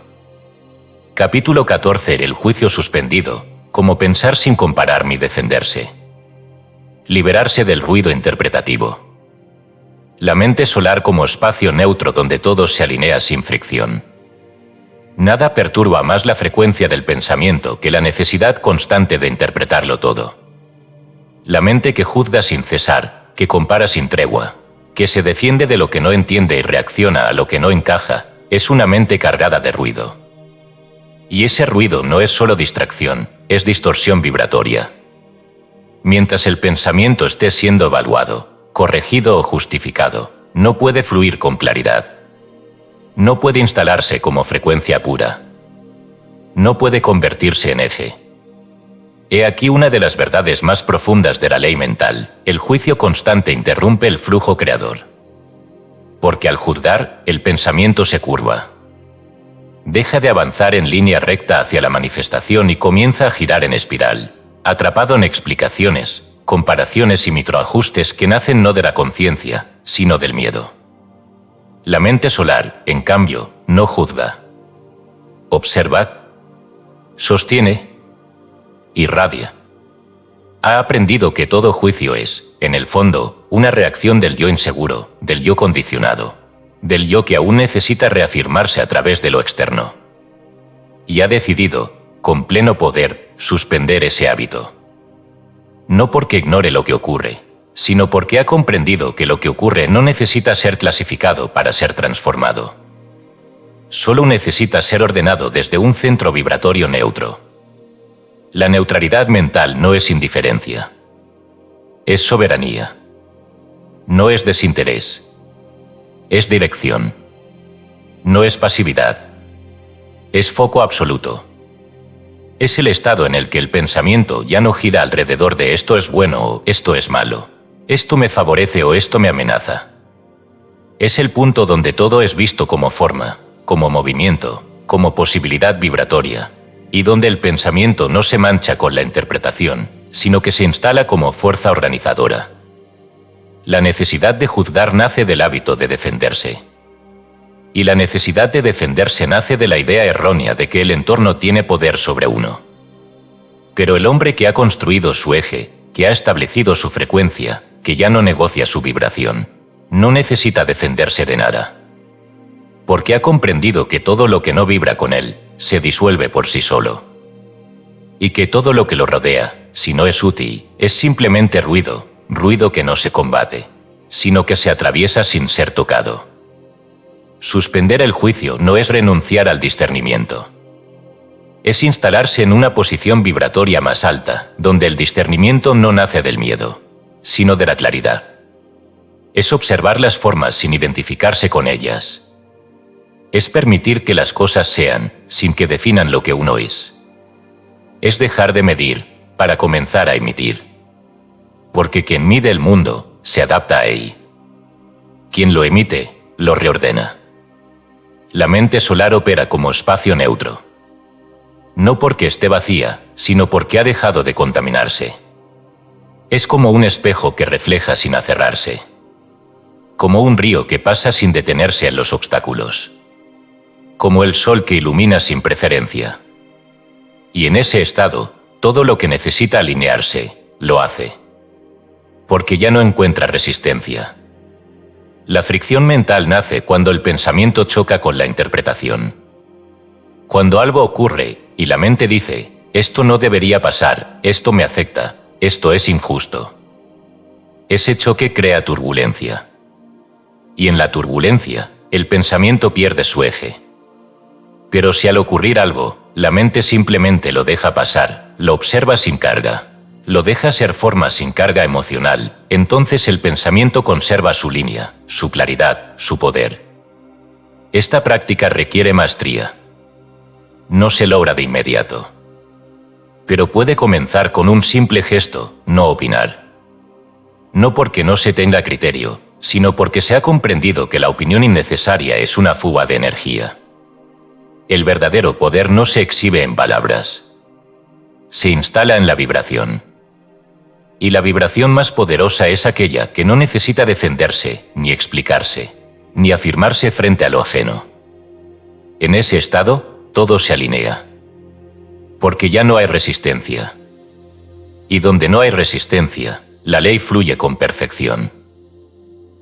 Capítulo 14. El juicio suspendido, como pensar sin comparar ni defenderse. Liberarse del ruido interpretativo. La mente solar como espacio neutro donde todo se alinea sin fricción. Nada perturba más la frecuencia del pensamiento que la necesidad constante de interpretarlo todo. La mente que juzga sin cesar, que compara sin tregua, que se defiende de lo que no entiende y reacciona a lo que no encaja, es una mente cargada de ruido. Y ese ruido no es solo distracción, es distorsión vibratoria. Mientras el pensamiento esté siendo evaluado, corregido o justificado, no puede fluir con claridad. No puede instalarse como frecuencia pura. No puede convertirse en eje. He aquí una de las verdades más profundas de la ley mental: el juicio constante interrumpe el flujo creador. Porque al juzgar, el pensamiento se curva. Deja de avanzar en línea recta hacia la manifestación y comienza a girar en espiral, atrapado en explicaciones, comparaciones y microajustes que nacen no de la conciencia, sino del miedo. La mente solar, en cambio, no juzga. Observa, sostiene, irradia. Ha aprendido que todo juicio es, en el fondo, una reacción del yo inseguro, del yo condicionado, del yo que aún necesita reafirmarse a través de lo externo. Y ha decidido, con pleno poder, suspender ese hábito. No porque ignore lo que ocurre, sino porque ha comprendido que lo que ocurre no necesita ser clasificado para ser transformado. Solo necesita ser ordenado desde un centro vibratorio neutro. La neutralidad mental no es indiferencia. Es soberanía. No es desinterés. Es dirección. No es pasividad. Es foco absoluto. Es el estado en el que el pensamiento ya no gira alrededor de esto es bueno o esto es malo, esto me favorece o esto me amenaza. Es el punto donde todo es visto como forma, como movimiento, como posibilidad vibratoria, y donde el pensamiento no se mancha con la interpretación, sino que se instala como fuerza organizadora. La necesidad de juzgar nace del hábito de defenderse. Y la necesidad de defenderse nace de la idea errónea de que el entorno tiene poder sobre uno. Pero el hombre que ha construido su eje, que ha establecido su frecuencia, que ya no negocia su vibración, no necesita defenderse de nada. Porque ha comprendido que todo lo que no vibra con él, se disuelve por sí solo. Y que todo lo que lo rodea, si no es útil, es simplemente ruido, ruido que no se combate, sino que se atraviesa sin ser tocado. Suspender el juicio no es renunciar al discernimiento. Es instalarse en una posición vibratoria más alta, donde el discernimiento no nace del miedo, sino de la claridad. Es observar las formas sin identificarse con ellas. Es permitir que las cosas sean, sin que definan lo que uno es. Es dejar de medir, para comenzar a emitir. Porque quien mide el mundo, se adapta a él. Quien lo emite, lo reordena. La mente solar opera como espacio neutro. No porque esté vacía, sino porque ha dejado de contaminarse. Es como un espejo que refleja sin acerrarse. Como un río que pasa sin detenerse en los obstáculos. Como el sol que ilumina sin preferencia. Y en ese estado, todo lo que necesita alinearse, lo hace. Porque ya no encuentra resistencia. La fricción mental nace cuando el pensamiento choca con la interpretación. Cuando algo ocurre, y la mente dice, esto no debería pasar, esto me afecta, esto es injusto. Ese choque crea turbulencia. Y en la turbulencia, el pensamiento pierde su eje. Pero si al ocurrir algo, la mente simplemente lo deja pasar, lo observa sin carga, lo deja ser forma sin carga emocional, entonces el pensamiento conserva su línea, su claridad, su poder. Esta práctica requiere maestría. No se logra de inmediato. Pero puede comenzar con un simple gesto, no opinar. No porque no se tenga criterio, sino porque se ha comprendido que la opinión innecesaria es una fuga de energía. El verdadero poder no se exhibe en palabras. Se instala en la vibración. Y la vibración más poderosa es aquella que no necesita defenderse, ni explicarse, ni afirmarse frente a lo ajeno. En ese estado, todo se alinea. Porque ya no hay resistencia. Y donde no hay resistencia, la ley fluye con perfección.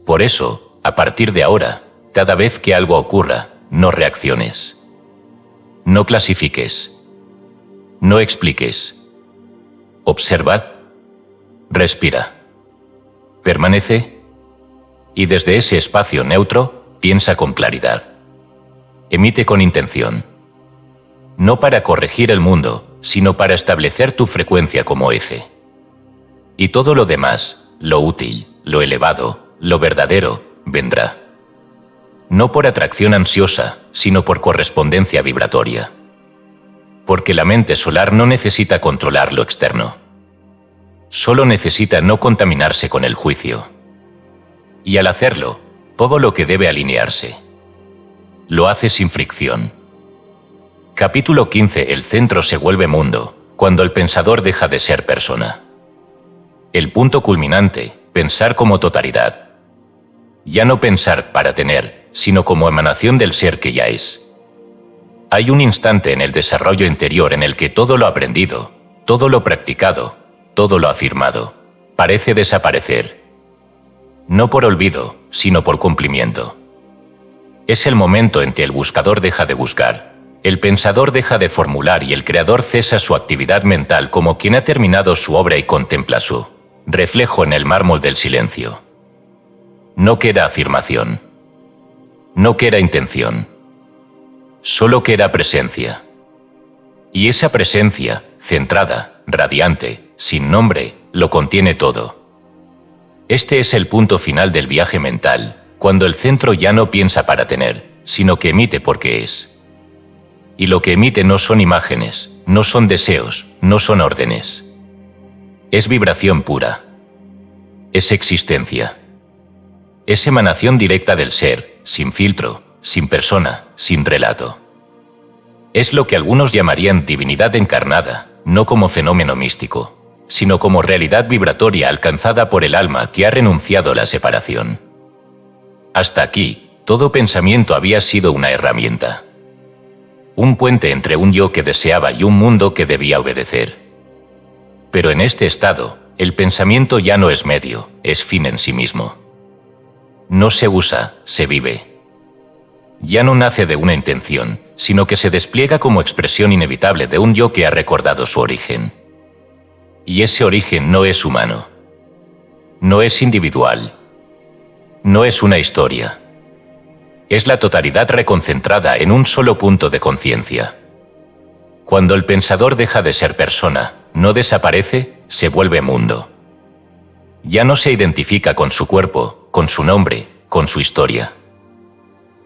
Por eso, a partir de ahora, cada vez que algo ocurra, no reacciones. No clasifiques. No expliques. Observa. Respira. Permanece. Y desde ese espacio neutro, piensa con claridad. Emite con intención. No para corregir el mundo, sino para establecer tu frecuencia como eje. Y todo lo demás, lo útil, lo elevado, lo verdadero, vendrá. No por atracción ansiosa, sino por correspondencia vibratoria. Porque la mente solar no necesita controlar lo externo. Solo necesita no contaminarse con el juicio. Y al hacerlo, todo lo que debe alinearse. Lo hace sin fricción. Capítulo 15. El centro se vuelve mundo, cuando el pensador deja de ser persona. El punto culminante, pensar como totalidad. Ya no pensar para tener, sino como emanación del ser que ya es. Hay un instante en el desarrollo interior en el que todo lo aprendido, todo lo practicado, todo lo afirmado, parece desaparecer. No por olvido, sino por cumplimiento. Es el momento en que el buscador deja de buscar, el pensador deja de formular y el creador cesa su actividad mental como quien ha terminado su obra y contempla su reflejo en el mármol del silencio. No queda afirmación. No queda intención. Solo queda presencia. Y esa presencia, centrada, radiante, sin nombre, lo contiene todo. Este es el punto final del viaje mental, cuando el centro ya no piensa para tener, sino que emite porque es. Y lo que emite no son imágenes, no son deseos, no son órdenes. Es vibración pura. Es existencia. Es emanación directa del ser, sin filtro, sin persona, sin relato. Es lo que algunos llamarían divinidad encarnada, no como fenómeno místico, sino como realidad vibratoria alcanzada por el alma que ha renunciado a la separación. Hasta aquí, todo pensamiento había sido una herramienta. Un puente entre un yo que deseaba y un mundo que debía obedecer. Pero en este estado, el pensamiento ya no es medio, es fin en sí mismo. No se usa, se vive. Ya no nace de una intención, sino que se despliega como expresión inevitable de un yo que ha recordado su origen. Y ese origen no es humano. No es individual. No es una historia. Es la totalidad reconcentrada en un solo punto de conciencia. Cuando el pensador deja de ser persona, no desaparece, se vuelve mundo. Ya no se identifica con su cuerpo, con su nombre, con su historia.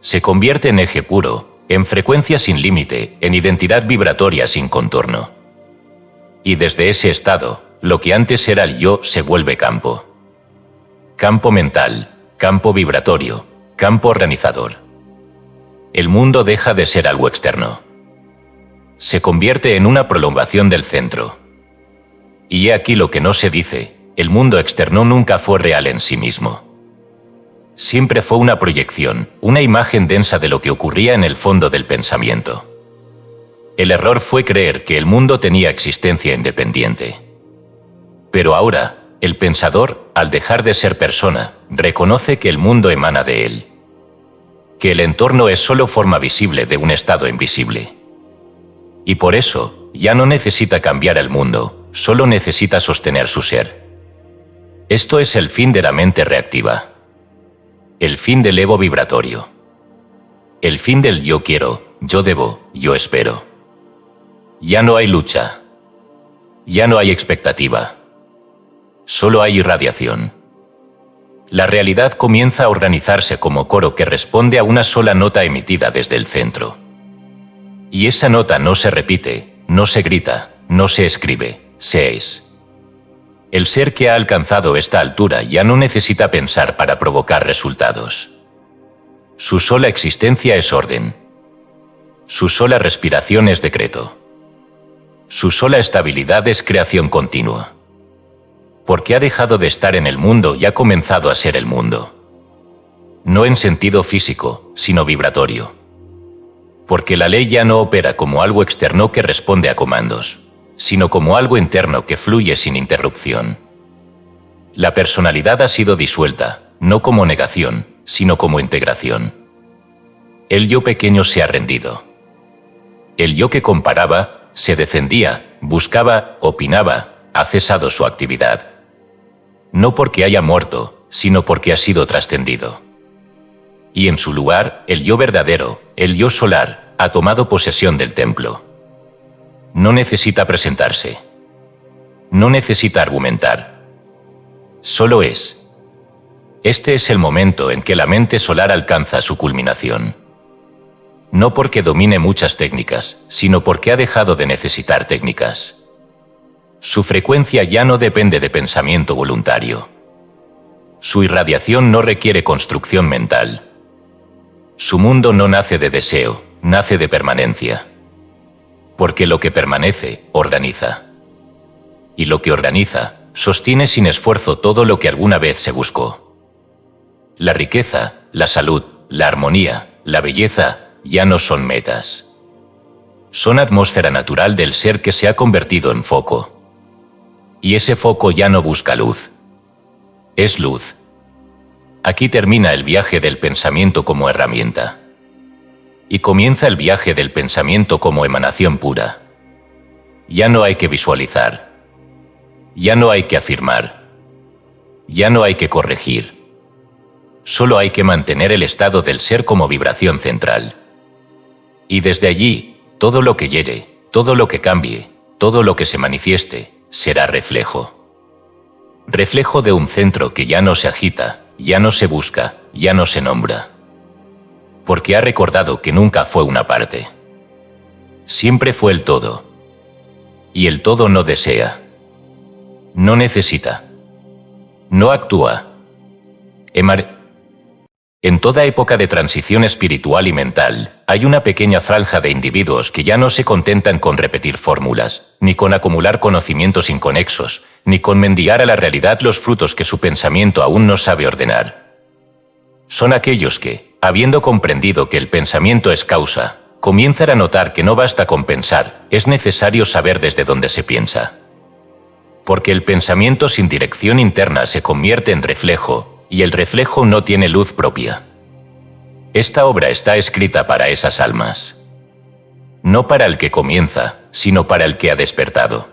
Se convierte en eje puro, en frecuencia sin límite, en identidad vibratoria sin contorno. Y desde ese estado, lo que antes era el yo se vuelve campo. Campo mental, campo vibratorio, campo organizador. El mundo deja de ser algo externo. Se convierte en una prolongación del centro. Y he aquí lo que no se dice, el mundo externo nunca fue real en sí mismo. Siempre fue una proyección, una imagen densa de lo que ocurría en el fondo del pensamiento. El error fue creer que el mundo tenía existencia independiente. Pero ahora, el pensador, al dejar de ser persona, reconoce que el mundo emana de él. Que el entorno es solo forma visible de un estado invisible. Y por eso, ya no necesita cambiar el mundo, solo necesita sostener su ser. Esto es el fin de la mente reactiva. El fin del ego vibratorio. El fin del yo quiero, yo debo, yo espero. Ya no hay lucha. Ya no hay expectativa. solo hay irradiación. La realidad comienza a organizarse como coro que responde a una sola nota emitida desde el centro. Y esa nota no se repite, no se grita, no se escribe, se es. El ser que ha alcanzado esta altura ya no necesita pensar para provocar resultados. Su sola existencia es orden. Su sola respiración es decreto. Su sola estabilidad es creación continua. Porque ha dejado de estar en el mundo y ha comenzado a ser el mundo. No en sentido físico, sino vibratorio. Porque la ley ya no opera como algo externo que responde a comandos, sino como algo interno que fluye sin interrupción. La personalidad ha sido disuelta, no como negación, sino como integración. El yo pequeño se ha rendido. El yo que comparaba, se defendía, buscaba, opinaba, ha cesado su actividad. No porque haya muerto, sino porque ha sido trascendido. Y en su lugar, el yo verdadero, el yo solar, ha tomado posesión del templo. No necesita presentarse. No necesita argumentar. Solo es. Este es el momento en que la mente solar alcanza su culminación. No porque domine muchas técnicas, sino porque ha dejado de necesitar técnicas. Su frecuencia ya no depende de pensamiento voluntario. Su irradiación no requiere construcción mental. Su mundo no nace de deseo, nace de permanencia. Porque lo que permanece, organiza. Y lo que organiza, sostiene sin esfuerzo todo lo que alguna vez se buscó. La riqueza, la salud, la armonía, la belleza, ya no son metas. Son atmósfera natural del ser que se ha convertido en foco. Y ese foco ya no busca luz. Es luz. Aquí termina el viaje del pensamiento como herramienta. Y comienza el viaje del pensamiento como emanación pura. Ya no hay que visualizar. Ya no hay que afirmar. Ya no hay que corregir. Solo hay que mantener el estado del ser como vibración central. Y desde allí, todo lo que hiere, todo lo que cambie, todo lo que se manifieste, será reflejo. Reflejo de un centro que ya no se agita, ya no se busca, ya no se nombra. Porque ha recordado que nunca fue una parte. Siempre fue el todo. Y el todo no desea. No necesita. No actúa. En toda época de transición espiritual y mental, hay una pequeña franja de individuos que ya no se contentan con repetir fórmulas, ni con acumular conocimientos inconexos, ni con mendigar a la realidad los frutos que su pensamiento aún no sabe ordenar. Son aquellos que, habiendo comprendido que el pensamiento es causa, comienzan a notar que no basta con pensar, es necesario saber desde dónde se piensa. Porque el pensamiento sin dirección interna se convierte en reflejo, y el reflejo no tiene luz propia. Esta obra está escrita para esas almas. No para el que comienza, sino para el que ha despertado.